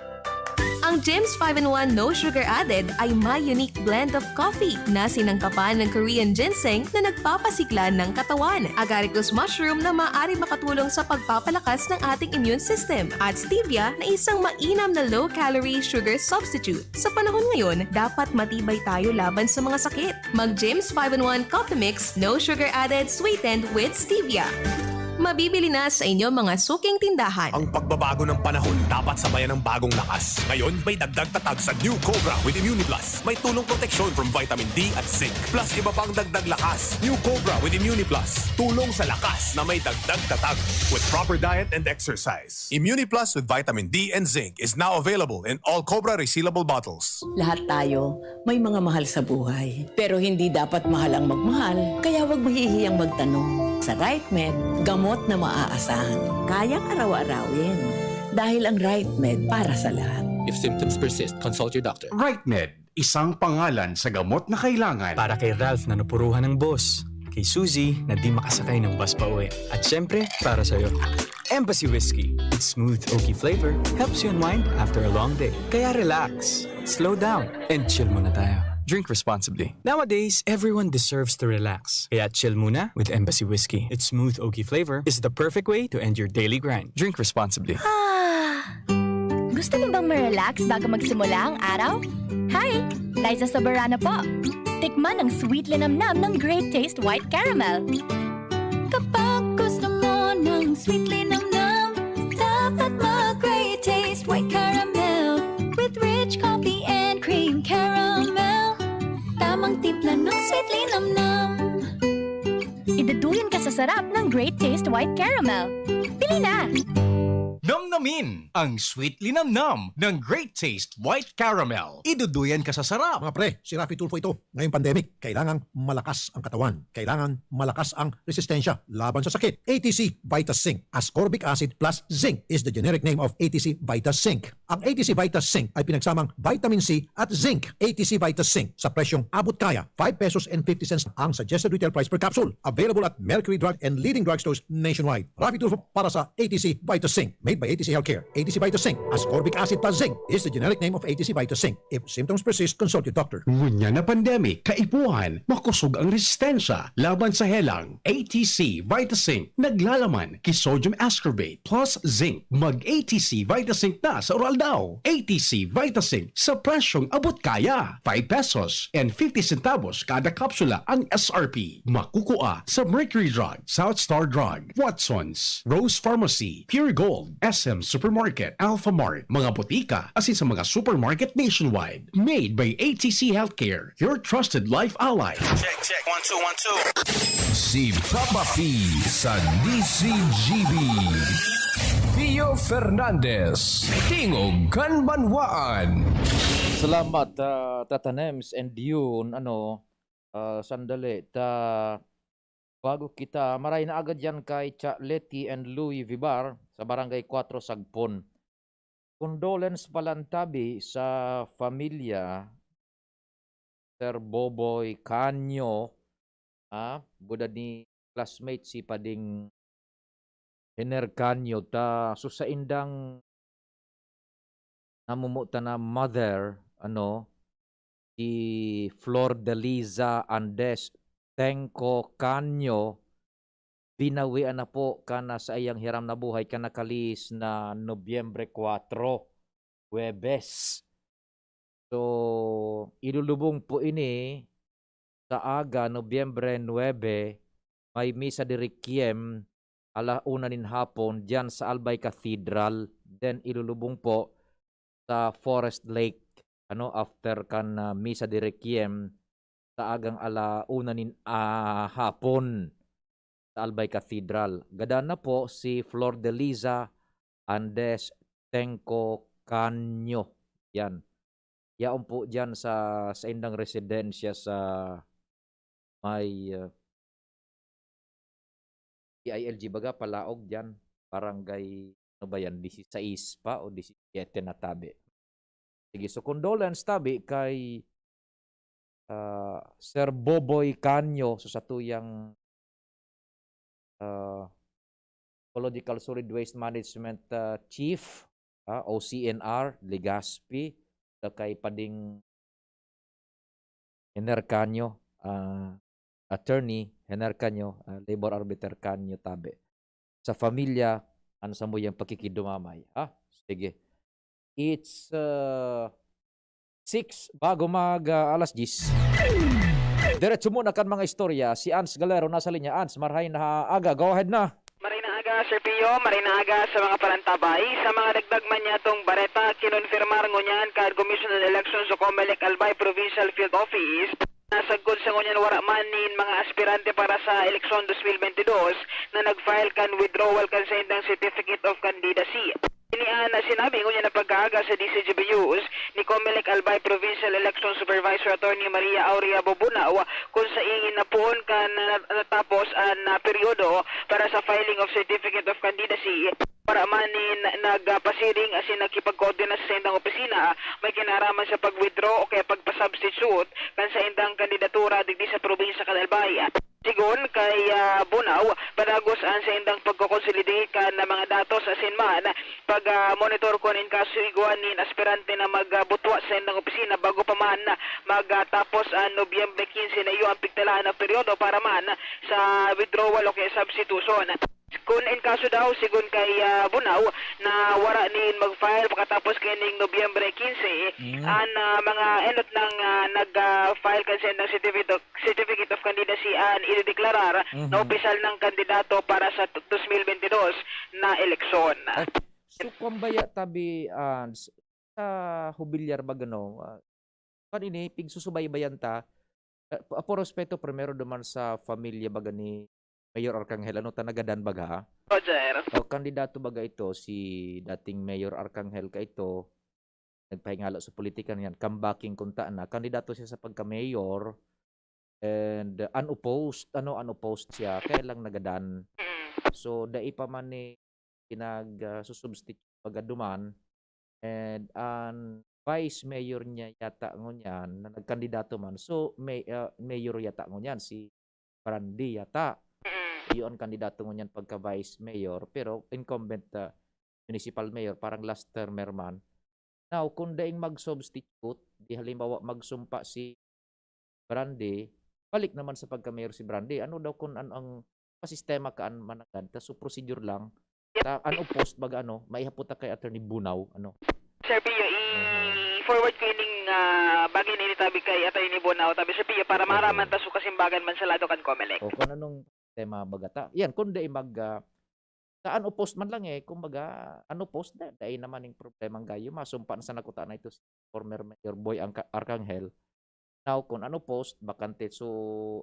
Ang Jim's 5-in-1 No Sugar Added ay may unique blend of coffee na sinangkapan ng Korean ginseng na nagpapasigla ng katawan, agaricus mushroom na maaari makatulong sa pagpapalakas ng ating immune system, at stevia na isang mainam na low-calorie sugar substitute. Sa panahon ngayon, dapat matibay tayo laban sa mga sakit. Mag Jim's 5-in-1 Coffee Mix No Sugar Added Sweetened with Stevia. Mabibili na sa inyong mga suking tindahan. Ang pagbabago ng panahon dapat sabayan ng bagong lakas. Ngayon, may dagdag tatag sa New Cobra with ImmuniPlus. May tulong proteksyon from vitamin D at zinc. Plus iba pang dagdag lakas. New Cobra with ImmuniPlus. Tulong sa lakas na may dagdag tatag. With proper diet and exercise. ImmuniPlus with vitamin D and zinc is now available in all Cobra resealable bottles. Lahat tayo may mga mahal sa buhay. Pero hindi dapat mahal ang magmahal. Kaya huwag mahihiyang magtanong. Sa RightMed, gamot na maaasahan. Kayang araw-arawin. Dahil ang RightMed para sa lahat. If symptoms persist, consult your doctor. RightMed, isang pangalan sa gamot na kailangan. Para kay Ralph na napuruhan ng boss. Kay Suzy na di makasakay ng bus pa uwi. At syempre, para sa'yo. Embassy Whiskey. Its smooth, oaky flavor helps you unwind after a long day. Kaya relax, slow down, and chill muna tayo. Drink responsibly. Nowadays, everyone deserves to relax. Kaya chill muna with Embassy Whiskey. Its smooth, oaky flavor is the perfect way to end your daily grind. Drink responsibly. Gusto mo bang ma-relax bago magsimula ang araw? Hi! Liza Soberano po. Tikman ang sweet linamnam ng Great Taste White Caramel. Kapag gusto mo ng sweet linamnam, dapat mag-Great Taste White Caramel with rich coffee and cream caramel. Tamang timpla ng sweet linamnam. Iduduyan ka sa sarap ng Great Taste White Caramel. Pili na! Namnamin ang sweet linamnam ng Great Taste White Caramel. Iduduyan ka sa sarap. Mga pre, si Rafi Tulfo ito. Ngayong pandemic, kailangang malakas ang katawan. Kailangan malakas ang resistensya laban sa sakit. ATC Vitas Zinc. Ascorbic acid plus zinc is the generic name of ATC Vitas Zinc. Ang ATC Vitas Zinc ay pinagsamang vitamin C at zinc. ATC Vitas Zinc sa presyong abot kaya. 5 pesos and 50 cents ang suggested retail price per capsule. Available at Mercury Drug and leading drugstores nationwide. Rafi Tulfo para sa ATC Vitas Zinc. Made by ATC Healthcare. ATC Vitas Zinc. Ascorbic acid plus zinc is the generic name of ATC Vitas Zinc. If symptoms persist, consult your doctor. Ngunya na pandemic, kaipuhan, makusog ang resistensya laban sa helang. ATC Vitas Zinc. Naglalaman kay sodium ascorbate plus zinc. Mag-ATC Vitas Zinc na sa oral daw. ATC Vitas Zinc sa presyong abot kaya. 5 pesos and 50 centavos kada kapsula ang SRP. Makukuha sa Mercury Drug, South Star Drug, Watsons, Rose Pharmacy, Pure Gold, SM Supermarket, Alpha Mart, mga botika, asin sa mga supermarket nationwide. Made by ATC Healthcare, your trusted life ally. Check. 1, 2, 1, 2. Si Papa P sa DCGB. Pio Fernandez, Tingog Kanbanwaan. Salamat, Tata Nems and yun, sandali, bago kita, maray na agad yan kay Cha Leti and Louis Vibar sa Barangay 4 Sagpon. Condolence palantabi sa familia Sir Boboy Canyo, buda ni classmate si Pading Hener Canyo, so sa indang namumuta na mother, si Flor de Liza Andes Tenko Canyo, binawian na po kana sa iyang hiram na buhay kanakalis na Nobyembre 4, Huwebes. So, ilulubong po ini sa aga, Nobyembre 9, may misa de requiem, 1:00 hapon, dyan sa Albay Cathedral. Then, ilulubong po sa Forest Lake, after kan misa de requiem, sa agang 1:00 hapon sa Albay Cathedral. Gadan na po si Flor de Liza Andes Tenko Canyo. Yan. Yaon po dyan sa indang residensya sa may PILG baga Palaog dyan. Barangay, 16 pa o 17 na tabi. Sige, so condolence tabi kay Sir Boboy Canyo sa tuyang Ecological Solid Waste Management Chief OCNR, Legazpi, kay Pading Henercanyo, attorney Henercanyo, labor arbiter Canyo Tabe. Sa familia, ano sa mo yung pakikidumamay? Sige. It's 6 bago mag alas 10. Diretso muna kan mga istorya. Si Ans Galero nasa linya. Ans, marhay na aga. Go ahead na. Sir Pio, marinaga sa mga palantabay. Sa mga dagdag man niya itong bareta, kinonfirmar ngunyan ka Commission on Elections o Comelec Albay Provincial Field Office. Nasagod sa ngunyan wara manin mga aspirante para sa eleksyon 2022 na nag-file kan withdrawal kan sa indang Certificate of Candidacy. Inian na sinabi ngunyan na pagkaaga sa DCGBUs ni Comelec Albay Provincial Election Supervisor Attorney Maria Aurea Bobunao kung sa ingin na puon kan natapos ang peryodo para sa filing of Certificate of Candidacy para manin nagpasiring asin nakipag-coordinate sa indang opisina may kinaraman sa pag-withdraw o kaya pagpa-substitute kan sa indang kandidatura digdi sa probinsya kan Albay. Sigon kay Bunaw, padagos ang sa indang pagkoconsolidate ka ng mga datos asin man pag-monitor ko in kaso iguanin aspirante na magbutwa sa indang opisina bago pa man magtapos ang Nobyembre 15 na iyo ang pigtalaan ng peryodo para man sa withdrawal o kaya substitution. Kung in kaso daw, sigun kay Bunaw, na wara nin mag-file pagkatapos kining Nobyembre 15, ang mga enot ng nag-file kasi ng Certificate of Candidacy an idedeklarar na opisyal ng kandidato para sa 2022 na eleksyon. So, kumbaya tabi sa hubilyar ba gano, kanini, pigsusubay-bayan ta, po respeto primero duman sa familia baga ni Mayor Arcangel, ano tanagadan baga? Roger. O kandidato baga ito, si dating Mayor Arcangel ka ito, nagpahingala sa politika niyan, comebacking kuntaan na, kandidato siya sa pagka-mayor, and unopposed siya, kaya lang nagadan. So, dai pa man ni pinag-susubstitute baga duman, and ang vice mayor niya yata ngunyan, na nagkandidato man, so mayor yata ngunyan, si Brandi yata. Iyon kandidato ngunyan pagka vice mayor, pero incumbent municipal mayor, parang last termer man. Now, kung daing mag-substitute, di halimbawa magsumpa si Brandi, balik naman sa pagka-mayor si Brandi. Ano daw kung ang sistema kaan managad, so procedure lang, unopposed baga maihaputa kay Attorney Bunaw, Sir Pio, i-forward ko yung bagay na initabi kay Attorney Bunaw, tabi Sir Pio, para maraman taso kasimbagan man sa lado kan Comelec. O kung anong tema bagata. Yan, kung daing sa unopposed man lang kung baga unopposed na, dahil naman yung problemang gayo, masumpa na sa nakuta na ito si former Mayor Boy Arcangel. Now, kung unopposed, bakante, so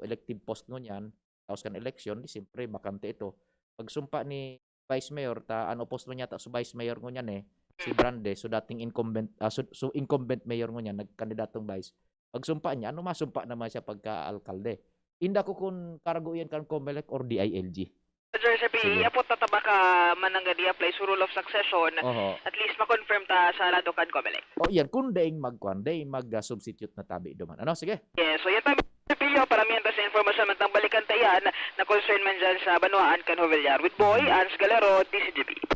elective post ngunyan, tapos kan election, di siyempre bakante ito. Pagsumpa ni Vice Mayor, unopposed ngunyan, so Vice Mayor ngunyan si Brande, so dating incumbent, so incumbent mayor ngunyan, nagkandidatong Vice. Pagsumpa niya, masumpa naman siya pagka-alkalde. Inda ko kung kargo yan kan Comelec or DILG. Sir P, apot tataba ka manangga di apply sa rule of succession, at least ma-confirm ta sa lado kan Comelec. Yan, kung daing mag-substitute na tabi duman. Sige? Yes, so yan tabi Sir P, paramihan ta sa informasyon matang balikan ta yan na concern man dyan sa Banuaan kan Jovellar. With Boy, Ans Galero, DCGB.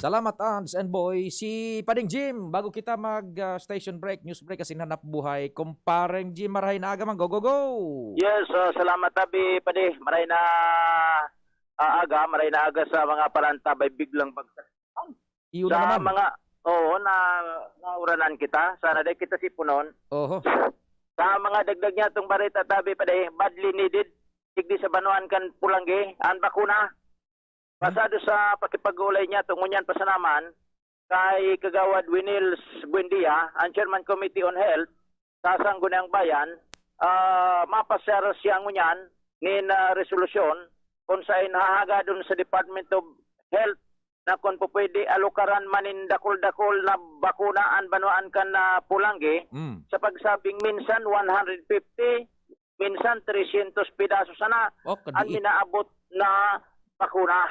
Salamat, Ans and Boy. Si Pading Jim, bago kita mag-station break, news break kasi hanap buhay, kumpareng Jim, marahay na aga man. Go, go, go! Yes, salamat tabi, Padi. Marahay na aga sa mga palantabay biglang bagsak. Iyon sa na naman. Mga, nauranan kita. Sana day kita sipunon. Sa mga dagdag niya itong barita tabi, Padi, badly needed. Sigdi sa Banuan kan Pulanggi, ang bakuna. Pasado sa pakipag-ulay niya tungunyan pasanaman kay Kagawad Winils Buendia, ang Chairman Committee on Health sa Sanggunang Bayan, mapasar siya ngunyan nin resolusyon kung saan hahaga dun sa Department of Health na kung po pwede alukaran manin dakol-dakol na bakunaan Banuan kan na Pulanggi sa pagsabing minsan 150, minsan 300 pidaso sana ang minaabot na bakuna.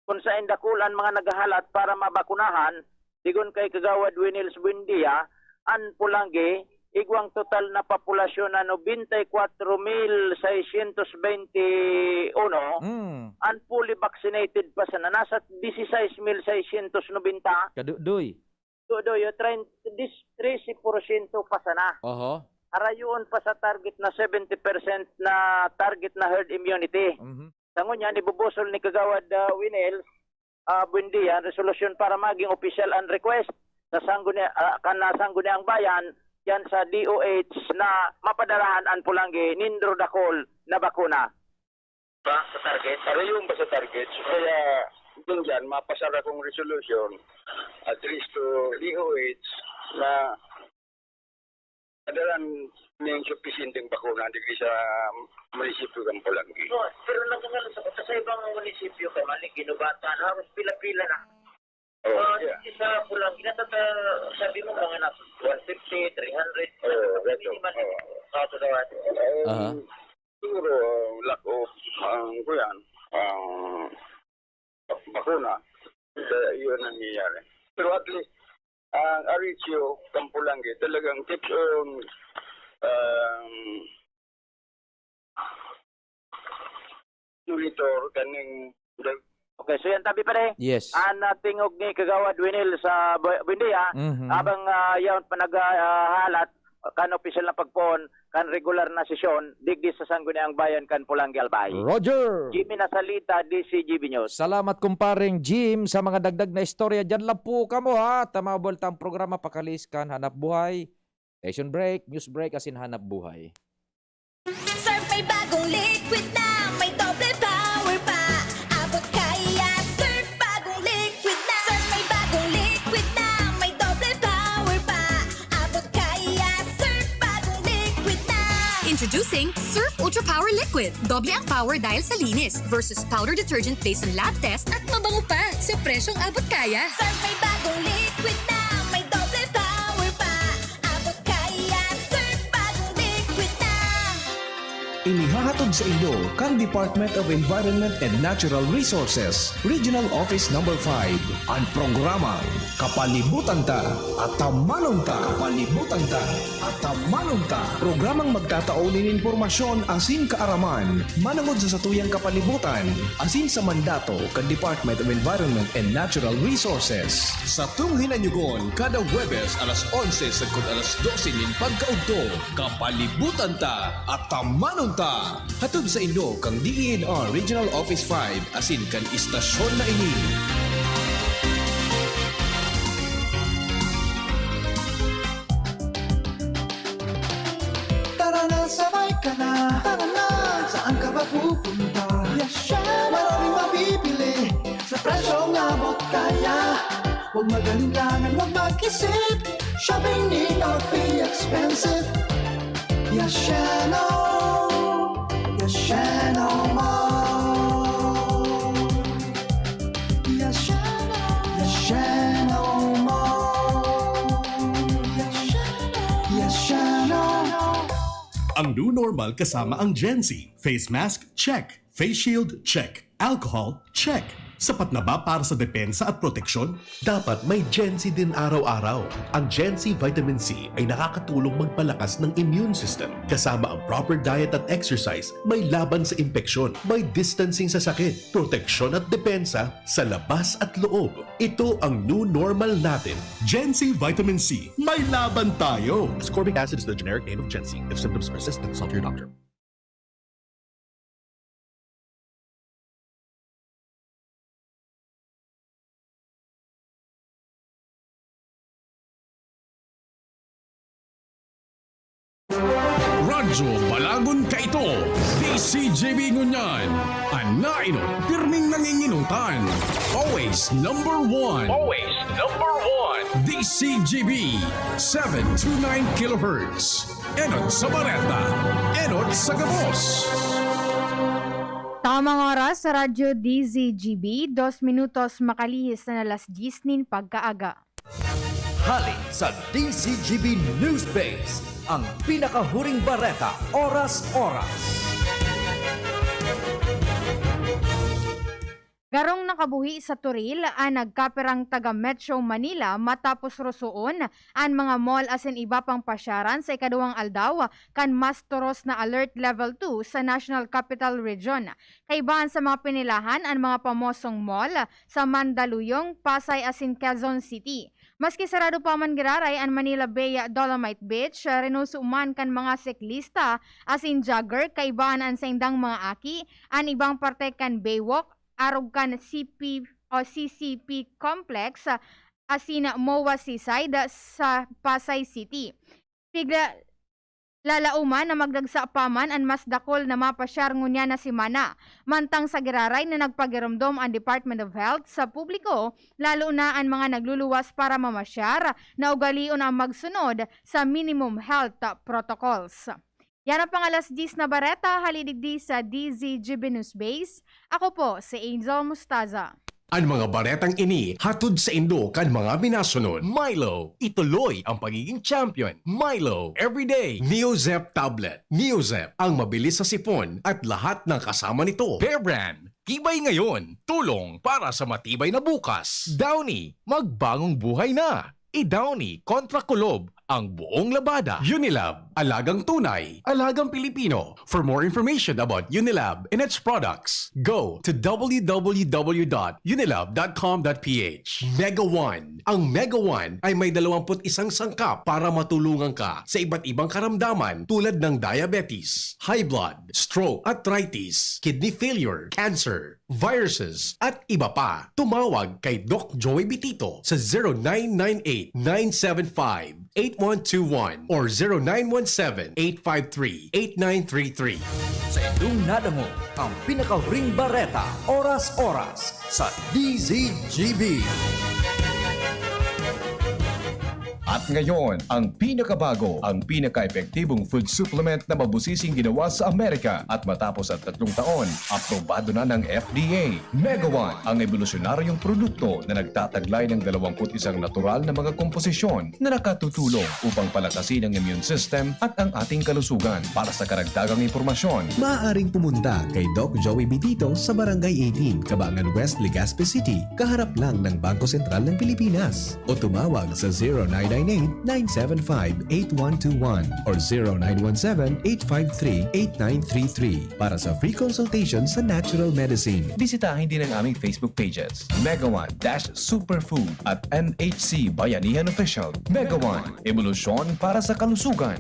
Kung saan dakulan mga nagahalat para mabakunahan, digon kay Kagawad Winils Buendia, ang Pulanggi, igwang total na populasyon na 94,621 ang fully vaccinated pa sana nasa 16,690 Kadudoy. Doy 13% pa sana. Oho. Arayon pa sa target na 70% na target na herd immunity. Sangon niya ibubusol ni Kagawad Winel Buendia resolusyon para maging official and request sa sanggo niya ang bayan yan sa DOH na mapadarahan ang Pulangi nindro dakol na bakuna. Ba sa target? Arayon ba sa target? Kaya doon dyan, mapasara kong resolution at least to DOH na adalan ng sufficienteng bakuna dito sa munisipyo ng Pulangi. No, pero nakangal sa ibang munisipyo kay Malik ginubatan halos pila-pila na. Sa Pulangi na sabi mo mga na 150, 300, minimal kaso daw. Siguro lack of kuyan bakuna. Yun ang nangyayari. Pero at least ang Aricio Kampulangi talagang tips on monitor kaning. Okay, so yan tabi pa rin. Yes. Tingog ni Kagawad Winil sa Buendia habang yaon pa naghalat kan official na pagpon kan regular na sesyon digdi sa Sangguniang Bayan kan Pulangi Albay. Roger. Jimmy Nasalita, DCGB News. Salamat kumparing Jim sa mga dagdag na istorya. Diyan lang po kamo ha. Tamabol tang programa Pakaliskan, Hanap Buhay, Station Break, News Break, asin Hanap Buhay. Surf may bagong liquid na may double power pa. Abot kaya surf bagong liquid na. Surf may bagong liquid na may double power pa. Abot kaya surf bagong liquid na. Introducing Surf Ultra Power Liquid. Doble ang power dahil sa linis versus powder detergent based on lab test at mabango pa sa presyong abot kaya. Surf may bagong liquid na may double power pa. Abot kaya surf bagong liquid na. Inihahatod sa inyo kang Department of Environment and Natural Resources, Regional Office No. 5, ang programang Kapalibutan Ta at Tamanong Ta. Kapalibutan Ta at Tamanong Ta. Programang magtataunin informasyon asin kaaraman, manangod sa satuyang kapalibutan, asin sa mandato kan Department of Environment and Natural Resources. Sa tunghinanyugon, kada Huwebes alas 11 sagkod alas 12 nin pagkaugto, Kapalibutan Ta at Tamanong Ta. Hatod sa inyo kang DENR Regional Office 5 asin kan istasyon na ini. Tara na, sabay ka na. Tara na, saan ka ba pupunta? Maraming mabibili sa presyong abot kaya. Huwag magalinlangan, huwag mag-isip. Shopping need not be expensive. Yashano Mall. Yashano Mall. Yashano. Ang new normal kasama ang Gen Z. Face mask? Check. Face shield? Check. Alcohol? Check. Sapat na ba para sa depensa at proteksyon? Dapat may Gen Z din araw-araw. Ang Gen Z Vitamin C ay nakakatulong magpalakas ng immune system. Kasama ang proper diet at exercise, may laban sa impeksyon, may distancing sa sakit, proteksyon at depensa sa labas at loob. Ito ang new normal natin. Gen Z Vitamin C. May laban tayo! Ascorbic acid is the generic name of Gen Z. If symptoms persist, consult your doctor. Radyo Balagon Kaito, DCGB Ngunyan, Anainot, pirming nanginginutan. Always number one. Always number one. DCGB, 729 kHz. Enot sa Bareta, Enot sa Gabos. Tamang oras sa Radyo DZGB, 2 minutos makalihis na alas 10 nin pagkaaga. Halin sa DCGB News Base, ang pinakahuring bareta, oras-oras. Garong nakabuhi sa Turil ang nagkaperang taga Metro Manila matapos rosoon ang mga mall asin iba pang pasyaran sa ikaduwang aldaw kan mas toros na alert level 2 sa National Capital Region. Kaibahan sa mga pinilahan ang mga pamosong mall sa Mandaluyong, Pasay asin Quezon City. Maski sarado pa man giraray ang Manila Bay Dolomite Beach, renusuman kan mga siklista asin jogger kaibahan ang sa indang mga aki, ang ibang parte kan Baywalk, arog kan CCP Complex, asin MOA Seaside sa Pasay City. Pigla lalauman na magdagsa pa man ang mas dakol na mapasyar ngunya na simana. Mantang sa giraray na nagpagiramdom ang Department of Health sa publiko, lalo na ang mga nagluluwas para mamasyar na ugalion ang magsunod sa minimum health protocols. Yan ang pangalas 10 na bareta, halidigdi sa DZGB News Base. Ako po si Angel Mustaza. Ang mga baretang ini hatod sa Indo kan mga minasunod. Milo, ituloy ang pagiging champion. Milo, everyday. Neozep tablet. Neozep, ang mabilis sa sipon at lahat ng kasama nito. Bear Brand, tibay ngayon, tulong para sa matibay na bukas. Downy, magbagong buhay na. I-Downy kontra kulob ang buong labada. Unilab, alagang tunay, alagang Pilipino. For more information about Unilab and its products, go to www.unilab.com.ph. Mega One. Ang Mega One ay may 21 sangkap para matulungan ka sa iba't ibang karamdaman tulad ng diabetes, high blood, stroke, arthritis, kidney failure, cancer, viruses, at iba pa. Tumawag kay Doc Joey Bitito sa 0998-975-8121 or 0917-853-8933. Sa inyong nadamo ang pinakahuring bareta, oras-oras sa DZGB. At ngayon, ang pinakabago, ang pinaka-epektibong food supplement na mabusising ginawa sa Amerika at matapos ang 3 taon, aprobado na ng FDA. Mega One, ang evolusyonaryong produkto na nagtataglay ng 21 natural na mga komposisyon na nakatutulong upang palakasin ang immune system at ang ating kalusugan. Para sa karagdagang impormasyon, maaaring pumunta kay Doc Joey Bitito sa Barangay 18, Cabangan West, Legazpi City, kaharap lang ng Bangko Sentral ng Pilipinas. O tumawag sa 0998-975-8121 or 0917-853-8933 para sa free consultation sa natural medicine. bisitahin din ang aming Facebook pages, Mega One-Superfood at MHC Bayanihan Official. Mega One, evolusyon para sa kalusugan.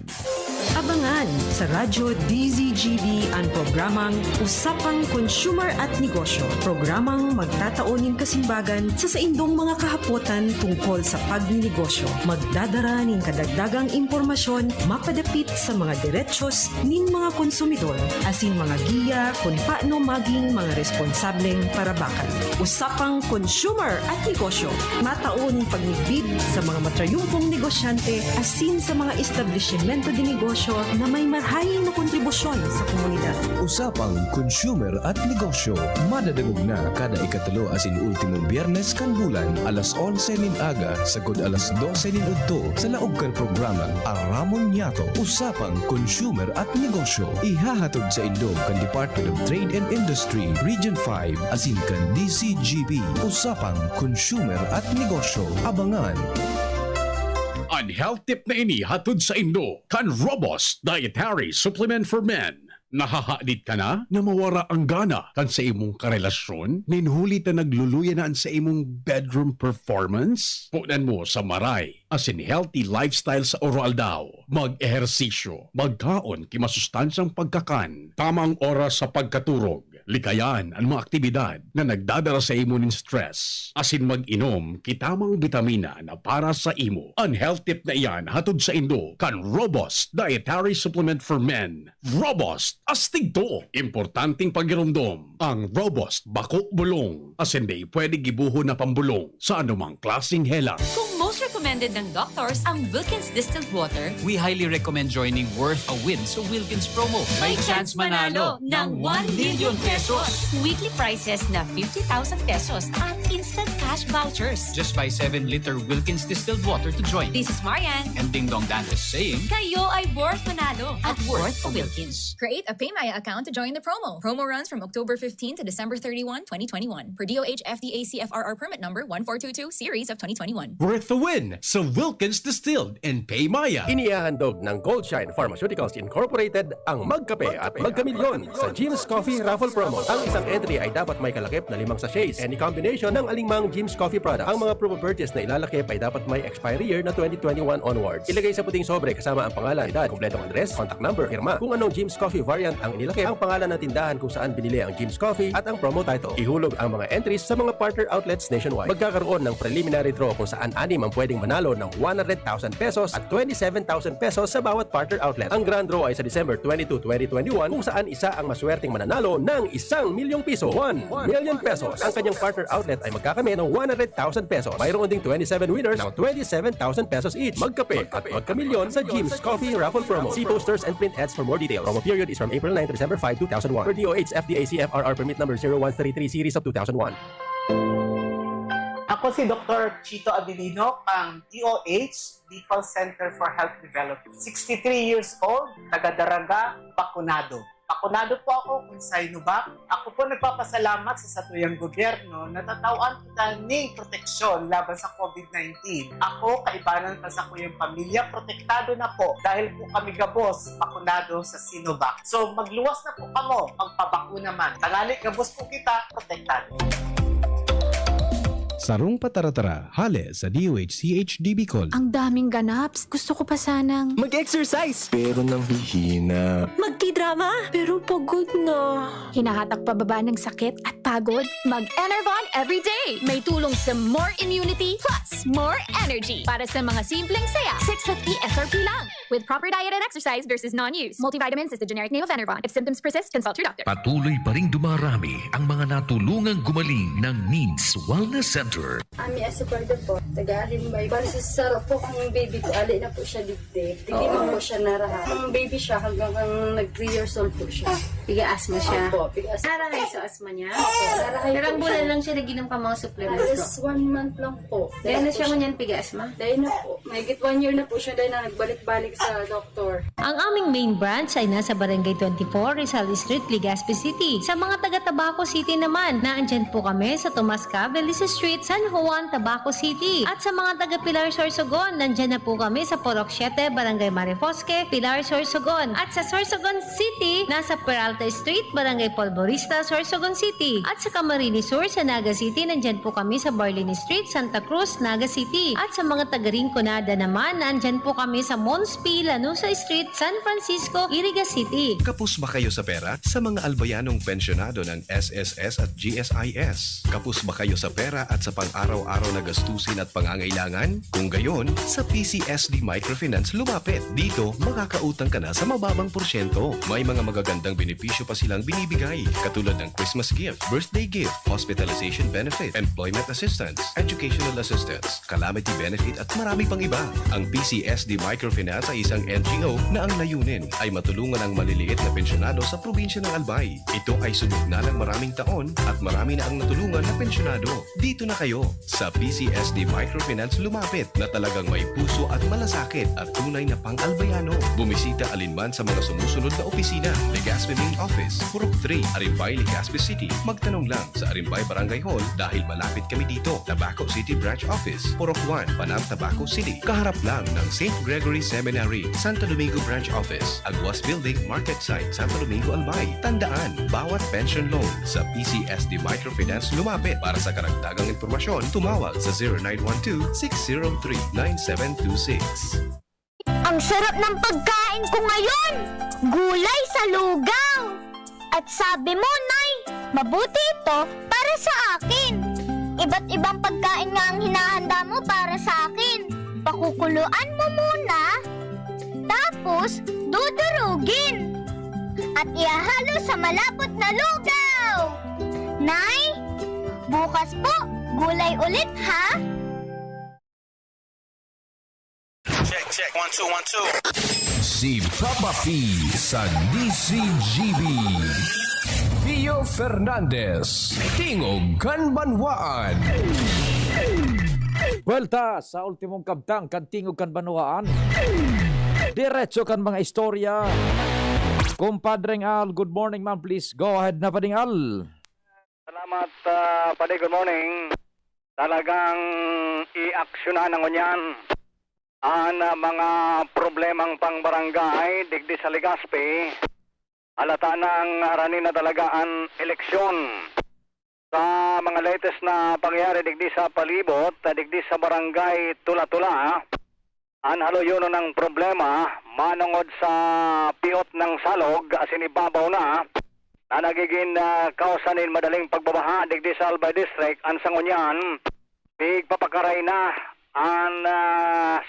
Abangan sa Radyo DZGB ang programang Usapang Consumer at Negosyo. Programang magtataonin kasimbagan sa saindong mga kahapotan tungkol sa pagninegosyo. Magdadara ning kadagdagang impormasyon mapadapit sa mga diretsyon ning mga konsumidor asin mga giya kung paano maging mga responsableng parabakan. Usapang Consumer at Negosyo. Mataoning pagnigbid sa mga matrayumpong negosyante asin sa mga establishmento di negosyo na may marhaing na kontribusyon sa komunidad. Usapang Consumer at Negosyo. Madadagog na kada ikatulo asin ultimong biyernes kan bulan alas 11 nin aga sagod alas 12 nin udto sa laog kan programang Aramon Yato. Usapang Consumer at Negosyo. Ihahatod sa Indog kan Department of Trade and Industry Region 5 asin kan DCGB. Usapang Consumer at Negosyo. Abangan. Ang health tip na ini hatod sa Indo kan Robust Dietary Supplement for Men. Nahahadit ka na na mawara ang gana kan sa imong karelasyon? Ninhulit na nagluluya na sa imong bedroom performance? Punan mo sa Maray asin healthy lifestyle sa Oral daw. Mag-ehersisyo, magkaon kimasustansang pagkakan, tamang oras sa pagkaturog, likayan ang mga aktibidad na nagdadala sa imo ng stress. Asin mag-inom kitamang bitamina na para sa imo. Ang health tip na iyan hatod sa Indo kan Robust Dietary Supplement for Men. Robust, astig to. Importanteng pagirumdom. Ang Robust bako bulong. Asin di pwede gibuho na pambulong sa anumang klaseng helang. Kung most recommended ng doctors ang Wilkins Distilled Water, We highly recommend joining Worth a Win sa Wilkins promo. may chance manalo ng 1 million pesos. Weekly prices na 50,000 pesos at instant cash vouchers. Just buy 7-liter Wilkins distilled water to join. This is Marian. And Ding Dong Dan is saying, Kayo ay worth manalo at worth a Wilkins. Create a PayMaya account to join the promo. Promo runs from October 15 to December 31, 2021. Per DOH FDA CFRR permit number 1422 series of 2021. Worth the win sa Wilkins Distilled and PayMaya. Inihahandog ng Goldshine Pharmaceuticals Incorporated ang Magkape at Magkamilyon sa Jim's Coffee Raffle Promo. Ang isang entry ay dapat may kalakip na 5 sachets. Any combination ng alingmang Jim's Coffee products. Ang mga proof of purchase na ilalakip ay dapat may expiry year na 2021 onwards. Ilagay sa puting sobre kasama ang pangalan, edad, kompletong address, contact number, firma. Kung anong Jim's Coffee variant ang inilakip, ang pangalan ng tindahan kung saan binili ang Jim's Coffee at ang promo title. Ihulog ang mga entries sa mga partner outlets nationwide. Magkakaroon ng preliminary draw kung saan 6 ang pwedeng manalo ng 100,000 pesos at 27,000 pesos sa bawat partner outlet. Ang grand draw ay sa December 22, 2021 kung saan isa ang maswerteng mananalo ng 1 milyong piso. 1 million pesos. Ang kanyang partner outlet ay magkakamit ng 100,000 pesos. Mayroon ding 27 winners ng 27,000 pesos each. Magkape at magkamilyon sa Jim's Coffee Raffle Promo. See posters and print ads for more details. Promo period is from April 9 to December 5, 2001. Per DOH FDA CFRR permit number 0133 series of 2001. Ako si Dr. Chito Abilino, ang DOH, Default Center for Health Development. 63 years old, taga-Daraga, bakunado. Bakunado po ako kung Sinovac. Ako po nagpapasalamat sa satuyang gobyerno na tatawaan kita ng proteksyon laban sa COVID-19. Ako, kaibanan pa sa kuyang pamilya, protektado na po dahil po kami gabos bakunado sa Sinovac. So magluwas na po kamo, magpabakuna man. Tangali, gabos po kita, protektado. Sarong Pataratara, hale sa DOH-CHD Bicol. Ang daming ganaps. Gusto ko pa sanang Mag-exercise! Pero nang hihina. magki-drama, pero pagod na. Hinahatak pababa ng sakit at pagod? Mag-Enervon everyday. May tulong sa more immunity plus more energy. Para sa mga simpleng saya, 650 SRP lang. With proper diet and exercise versus non-use. Multivitamins is the generic name of Enervon. If symptoms persist, consult your doctor. Patuloy pa ring dumarami ang mga natulungang gumaling ng Needs Wellness Center. Ami Asupardo po, taga-Alimbay. Para sa sarap po ang baby ko, ali na po siya digdig. Digdig na po siya naraha. Ang baby siya hanggang nag 3 years old po siya. Piga-asma siya. Opo, piga-asma. Narahay sa asma niya? Narahay Pero po ang bulan siya. lang siya naginom pa mga supplements ko. Alas 1 month lang po. Dahil na siya ngunyan piga-asma? Dahil na po. Mahigit 1 year na po siya dahil na nagbalik-balik sa doktor. Ang aming main branch ay nasa Barangay 24, Rizal Street, Legazpi City. Sa mga taga-Tabaco City naman, naandyan po kami sa Tomas Cabelis Street, San Juan, Tabaco City. At sa mga taga-Pilar Sorsogon, nandyan na po kami sa Porok 7, Barangay Marifosque, Pilar Sorsogon. At sa Sorsogon City, nasa Peralta Street, Barangay Polvorista, Sorsogon City. At sa Camarines Sur, sa Naga City, nandyan po kami sa Barlini Street, Santa Cruz, Naga City. At sa mga taga-Rinconada naman, nandyan po kami sa Monspi, Lanusa Street, San Francisco, Iriga City. Kapos ba kayo sa pera? Sa mga albayanong pensyonado ng SSS at GSIS? Kapos ba kayo sa pera at sa pang-araw-araw na gastusin at pangangailangan? Kung gayon, sa PCSD Microfinance lumapit. Dito, makakautang ka na sa mababang porsyento. May mga magagandang benepisyo pa silang binibigay, katulad ng Christmas gift, birthday gift, hospitalization benefit, employment assistance, educational assistance, calamity benefit at marami pang iba. Ang PCSD Microfinance ay isang NGO na ang layunin ay matulungan ang maliliit na pensyonado sa probinsya ng Albay. Ito ay subok na ng maraming taon at marami na ang natulungan na pensyonado. Dito na kayo sa PCSD Microfinance lumapit na talagang may puso at malasakit at tunay na pang-albayano. Bumisita alinman sa mga sumusunod na opisina. Legazpi Main Office, Purok 3, Arimbay, Legazpi City. Magtanong lang sa Arimbay Barangay Hall dahil malapit kami dito. Tabaco City Branch Office, Purok 1, Panam, Tabaco City. Kaharap lang ng St. Gregory Seminary, Santo Domingo Branch Office, Aguas Building, Market Site, Santo Domingo, Albay. Tandaan, bawat pension loan sa PCSD Microfinance lumapit. Para sa karagdagang impormasyon, tumawag sa 0912-603-9726. Ang sarap ng pagkain ko ngayon! Gulay sa lugaw! At sabi mo, Nay, mabuti ito para sa akin. Iba't ibang pagkain nga ang hinahanda mo para sa akin. Pakukuluan mo muna, tapos dudurugin. At ihahalo sa malapot na lugaw. Nay, bukas po, gulay ulit ha? Check, 1, 2, 1, 2. Si Papa P sa DCGB. Pio Rizal Fernandez, Tingog Kanbanwaan. Welta sa ultimong kabtang kantingog kan Banwaan. Diretso kan mga istorya. Kumpadreng Al, good morning ma'am, please go ahead na Pading Al. Salamat, Pade. Good morning. Talagang i-aksyonan ng unyan ang mga problemang pangbarangay digdi sa Legazpi. Halata ng ranin na talaga ang eleksyon. Sa mga latest na pangyayari digdi sa palibot, digdi sa barangay Tula-Tula, ang haluyon ng problema manungod sa piot ng salog asin ibabaw na nagiging kausanin madaling pagbabaha digdi sa Albay District. Ang sangunyan, pagpapakaray na ang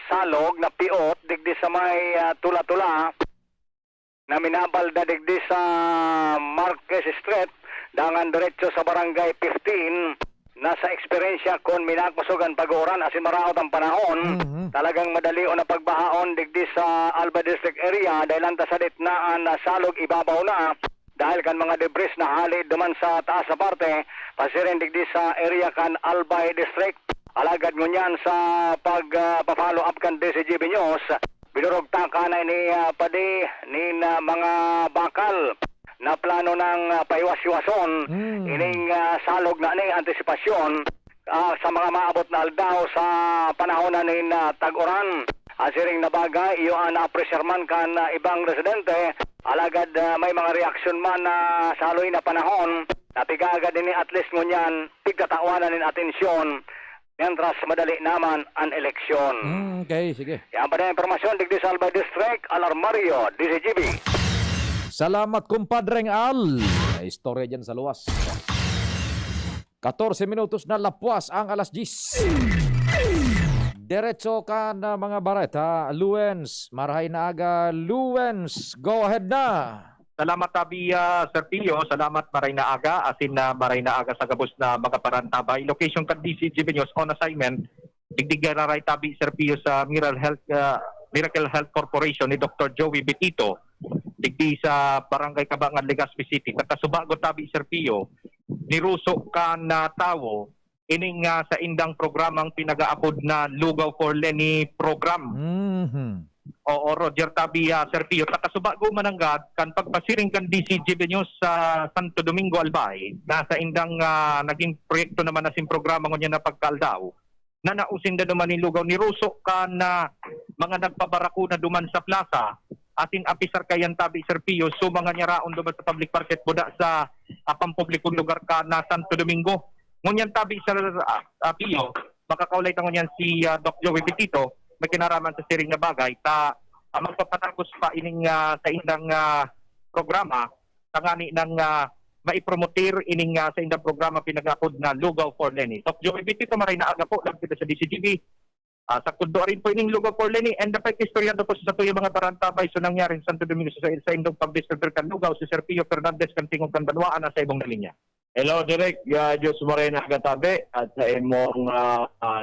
salog na piot digdi sa may Tula-Tula na minabalda digdi sa Marquez Street dangan diretso sa barangay 15. Nasa eksperyensya kung minagpasugan pag-uran asin maraot ang panahon, talagang madali o na pagbahaon digdi sa Alba District area dahil ang tasadit na ang salog ibabaw na dahil kan mga debris na halid duman sa taas sa parte pasirin digdi sa area kan Albay District. Alagad ngunyan sa pag-follow up kan DCGB News, binurugta ka na ni Padi ni mga bakal na plano ng paiwas-iwason ining salog na ni antisipasyon sa mga maabot na aldaw sa panahon na nin tag-uran. Asiring na bagay, iyo na-appreciate man kan ibang residente, alagad may mga reaksyon man na saloy na panahon, napigagad din at least ngunyan, pigkatawanan nin atensyon, mientras madali naman ang eleksyon. Okay, sige. Yan pa na informasyon, digdi sa Albay District, Alarmario, DCGB. Salamat kumpadreng Al. May istorya dyan sa luwas. 14 minutos na lapuas ang alas 10. Diretso ka na mga bareta. Luens, marahay na aga. Luens, go ahead na. Salamat tabi Sir Pio, salamat maray na aga, asin na maray na aga sa gabos na mga parantabay. Location kan DCGB News on assignment. Digdigan na ray tabi Sir Pio sa Miracle Health Corporation ni Dr. Joey Betito. Digdi sa Barangay Kabangan, Legazpi City. Katasubago tabi Sir Pio, niruso ka na tawo ining sa indang programang pinag-aapod na Lugaw for Lenny program. Oo, Roger tabi Sir Pio. Katasubago mananggad kan pagpasiring kan DCGB News sa Santo Domingo Albay. Nasa indang naging proyekto naman na programa ngunyan na pagkaldaw. Na nausin na duman ni Lugaw, niruso ka na mga nagpabarako na duman sa plaza. Atin apisar kayan tabi Sir Pio, so mga nyaraon duman sa public market buda sa pampublikong lugar ka na Santo Domingo. Ngunyan tabi Sir Pio, makakaulay ta ngunyan si Doc Joey Betito, may kinaraman sa siring na bagay, magpapatagos pa ining sa indang programa, tangani ng maipromotir ining sa indang programa pinag-apod na Lugaw for Lenny. Doc Joey Betito, maray na aga po, nagkita sa DCGB. Sa kundo rin po ining Lugaw for Lenny and the fact istorya po sa tuyo mga tarantabay so nangyari sa Santo Domingo sa indong pag-distributor kan Lugaw si Sir Pio Fernandez kan tingog kan Banwaan sa ibong linya. Hello Direk, Diyos Morena Agatabe at sa imong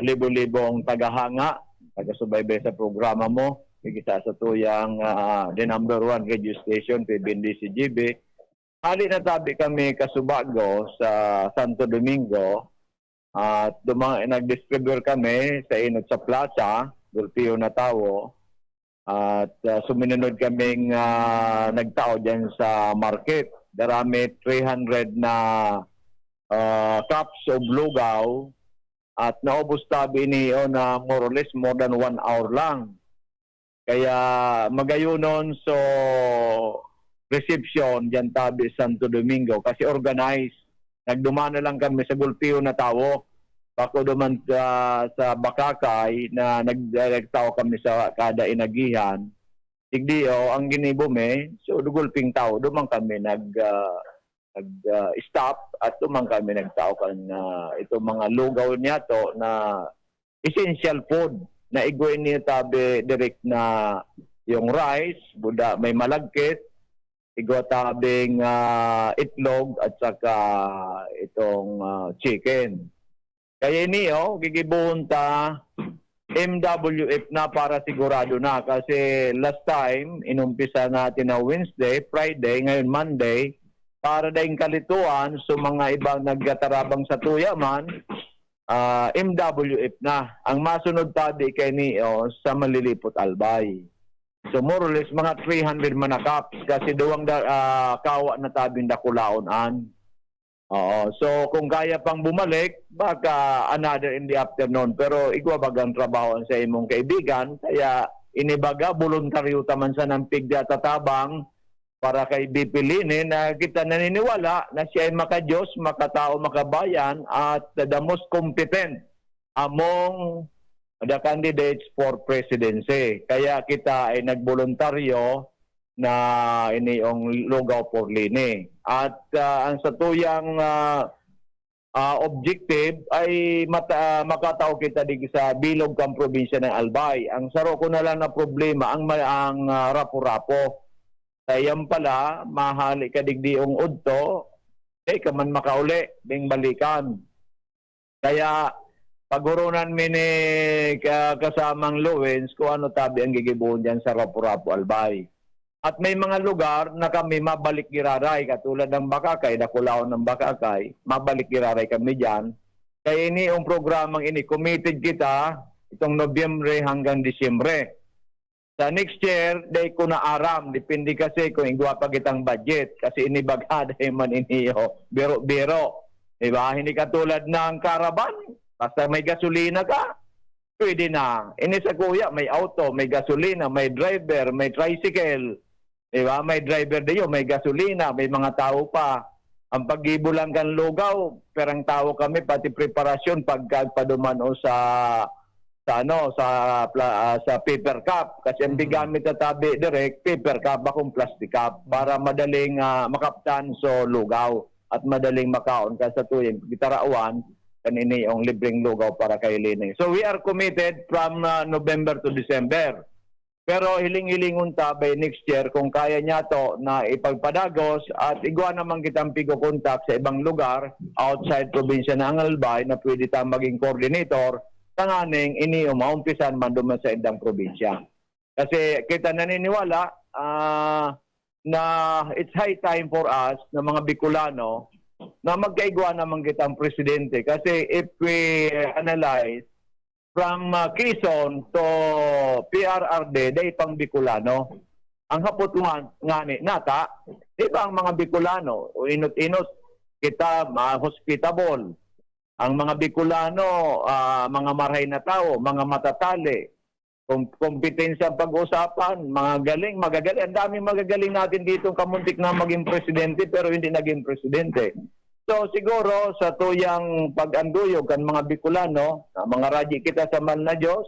libo-libong tagahanga, taga-subaybay sa programa mo, isa sa tuyang the number 1 radio station PBND-CGB. Hali na tabi kami kasubago sa Santo Domingo. At nag-distribute kami sa inot sa plaza, Gulpio na tawo. At suminunod kaming nagtao dyan sa market. Darami 300 na cups of lugaw. At naubos tabi niyo na more or less more than 1 hour lang. Kaya magayunon so reception dyan tabi Santo Domingo kasi organized. Nagdumana lang kami sa Gulpio na tawo. Bako duman sa Bakakay na nagtao kami sa kada inagihan. Tigdiyo, ang ginibume, so dugulping tao, duman kami nag-stop at duman kami nagtao kan itong mga lugaw niya to na essential food na igawin niya tabi direct na yung rice, buda may malagkit, igwa tabing itlog at saka itong chicken. Kaya niyo, gigibuhon ta MWF na para sigurado na kasi last time, inumpisa natin na Wednesday, Friday, ngayon Monday, para daing kalituan sa mga ibang naggatarabang sa tuyaman, MWF na. Ang masunod tabi kay Neo sa Malilipot Albay. So more or less mga 300 manakap kasi duwang kawa na tabing dakulaonan. Oo. So kung kaya pang bumalik, baka another in the afternoon. Pero igwa bagang trabaho sa imong kaibigan, kaya inibaga voluntaryo taman sa ng pigda tatabang para kay Bipilini na kita naniniwala na siya ay makadiyos, makatao, makabayan at the most competent among the candidates for presidency. Kaya kita ay nagboluntaryo na iniyong lugaw for Lini. At ang satuyang objective ay makatao kita di sa bilog kang probinsya ng Albay. Ang saro ko na lang na problema ang rapo-rapo. Ayan pala, mahali ka digdiong udto, ka man makauli, ding balikan. Kaya, pagurunan mi ni kasamang Luwens kung ano tabi ang gigibuon dyan sa Rapu-Rapu Albay. At may mga lugar na kami mabalik giraray, katulad ng Bakakay, nakulaon ng Bakakay, mabalik giraray kami dyan. Kaya ini yung programang ini, committed kita itong Nobyembre hanggang Disyembre. Sa next year, day ko na aram. Depende kasi kung igwa pa kitang budget. Kasi inibagada man iniyo. Biro-biro. Diba? Hindi katulad ng caravan. Basta may gasolina ka, pwede na. Ini sa kuya, may auto, may gasolina, may driver, may tricycle. Diba? May driver dayo, may gasolina, may mga tao pa. Ang pag-ibulang kan lugaw, perang tao kami, pati preparasyon pagkagpaduman o sa paper cup kasi ang bigamit na tabi direct paper cup akong plastic cup para madaling makaptan so lugaw at madaling makaon ka sa tuyin gitarauan kanini yung libreng lugaw para kay Lining. So we are committed from November to December. Pero hiling-hilingon ta by next year kung kaya niya to na ipagpadagos at igwa naman kitang pigo-contact sa ibang lugar outside probinsya ng Albay na pwede tayong maging coordinator tanganing ini umaumpisan man duman sa indang probinsya. Kasi kita naniniwala na it's high time for us na mga Bicolano na magkaigwa naman kitang presidente. Kasi if we analyze from Quezon to PRRD, day pang Bicolano. Ang hapot nga ni nata, di ba ang mga Bicolano, inot-inot kita hospitable. Ang mga Bicolano, mga marhay na tao, mga matatali, kompetensya pag-usapan, mga galing, magagaling. Ang daming magagaling natin dito kamuntik na maging presidente pero hindi naging presidente. So siguro sa tuyang pag-anduyog kan mga Bicolano, mga radyo kita sa man na Diyos,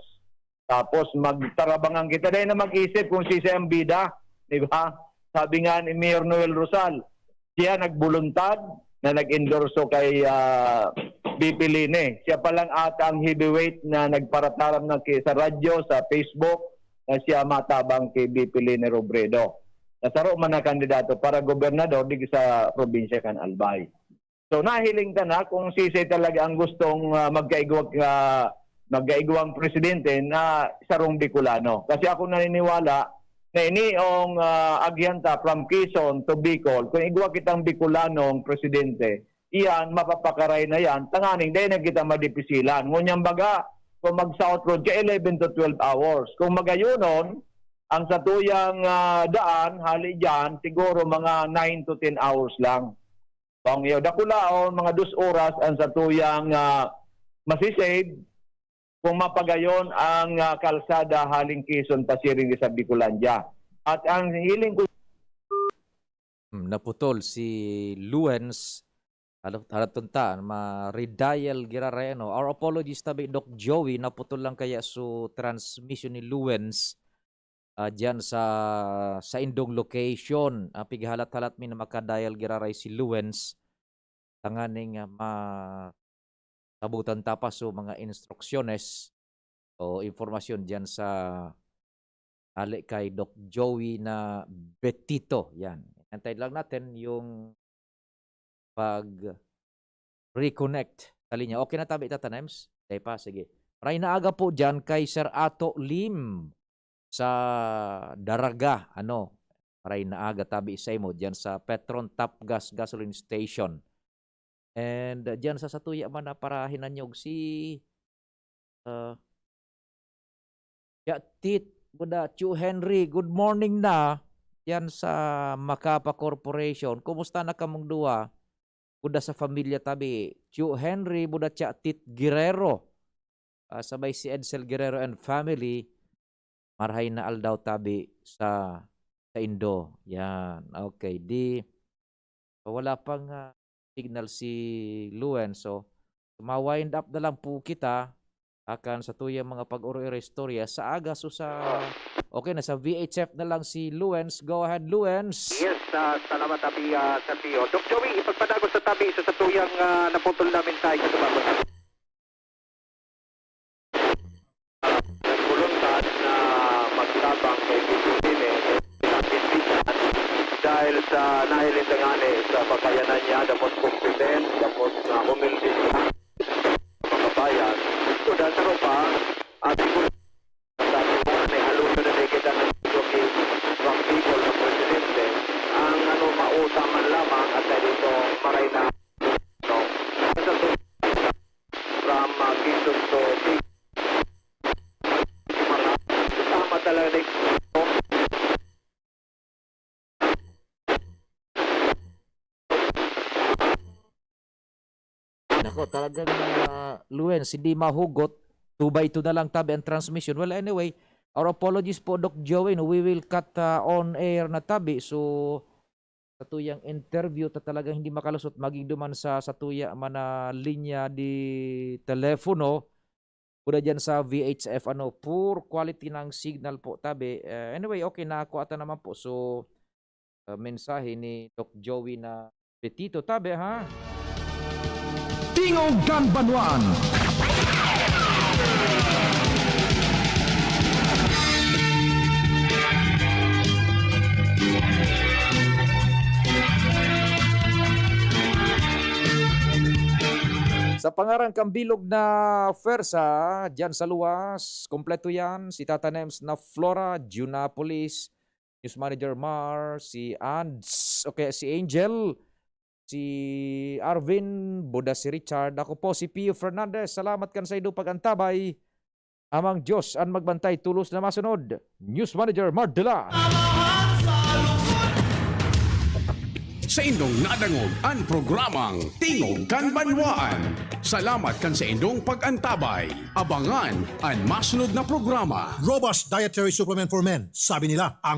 tapos magtarabangan kita dahil na mag-isip kung si ang bida. Diba? Sabi nga ni Mayor Noel Rosal, siya nagbuluntad na nag-endorso kay Bipilini. Siya pa lang ata ang heavyweight na nagparataram na sa radyo, sa Facebook, na siya matabang kay Bipilini Robredo. Nasaro man na kandidato para gobernador di sa probinsya kan Albay. So nahiling ka na kung sisay talaga ang gustong magkaigwang presidente na sarong Bicolano. Kasi ako naniniwala na iniong agyanta from Quezon to Bicol, kung igwa kitang Bicolanong presidente, iyan, mapapakaray na yan, tanganing, dahil na kita madipisilan. Ngunyang baga, kung mag-South Road ka, 11 to 12 hours. Kung magayunon, ang satuyang daan, hali dyan, siguro mga 9 to 10 hours lang. Kung iyo, dakulaon, mga 2 oras, ang satuyang masisave, kung mapagayon ang kalsada haling Quezon pasiring sa Bicolandia. At ang hiling ko naputol si Luwens halatuntaan ma-redial girareno. Our apologies tabi Doc Joey, naputol lang kaya su transmission ni Luwens diyan sa indong location. Pighalat-halat mi na makadial giraray si Luwens tanganing sabutan tapas so mga instruksyones o informasyon diyan sa ali kay Doc Joey na Betito. Yan. Antay lang natin yung pag-reconnect sa linya. Okay na tabi Tatanems? Day pa, sige. Maray na aga po diyan kay Sir Ato Lim sa Daraga. maray na aga tabi sa imo dyan sa Petron Top Gas Gasoline Station. And dyan sa Satuya man na para hinanyog si Tit Buda Chu Henry. Good morning na yan sa Macapa Corporation. Kumusta na kamong duwa? Buda sa familia tabi. Chu Henry Buda Tit Guerrero. Sabay si Edsel Guerrero and family. Marhay na aldaw tabi sa Indo. Yan. Okay. Wala pang signal si Luen. So, ma-wind up na lang po kita akan sa tuyang mga pag-uro-uro istorya sa aga. So, okay na, sa VHF na lang si Luens. Go ahead, Luens. Yes, salamat tabi sa Tio. Dok Joey, ipagpadago sa tabi sa tuyang naputol namin tayo sa babasa. Nagpuluntad na magtabang kay Bibili dahil sa nahilindangan sa pagkayanan niya, dapos confident, dapos humility mga bayan. So, dahil sa pa, siguro sabi mo na haluno na kita ng from people ng presidente, ang mautang man lamang at dito maray na from Quezon to mga tama talaga Nako, talagang Luens, hindi mahugot. 2x2 na lang tabi ang transmission. Well, anyway, our apologies po, Doc Joey. No? We will cut on air na tabi. So, sa tuyang interview, talagang hindi makalusot. Maging duman sa tuya mana linya di telepono. Puna dyan sa VHF, poor quality ng signal po tabi. Anyway, okay, nakuha naman po. So, mensahe ni Doc Joey na petito tabi, ha? Tingog kan Banwan. Sa pangarang kambilog na Fersa, dyan sa luwas, kompleto yan. Si Tata Nems na Flora, Junapolis, News Manager Mar, si Ands, okay, si Angel, si Arvin, Buda si Richard, ako po si Pio Fernandez. Salamat kan sa ido pagantabay. Amang Diyos ang magbantay, tulos na masunod. News Manager Mar Dela. Sa indong nadangog ang programang Tingog kan Banwaan. Salamat kan sa indong pag-antabay. Abangan ang masunod na programa. Robust Dietary Supplement for Men. Sabi nila, ang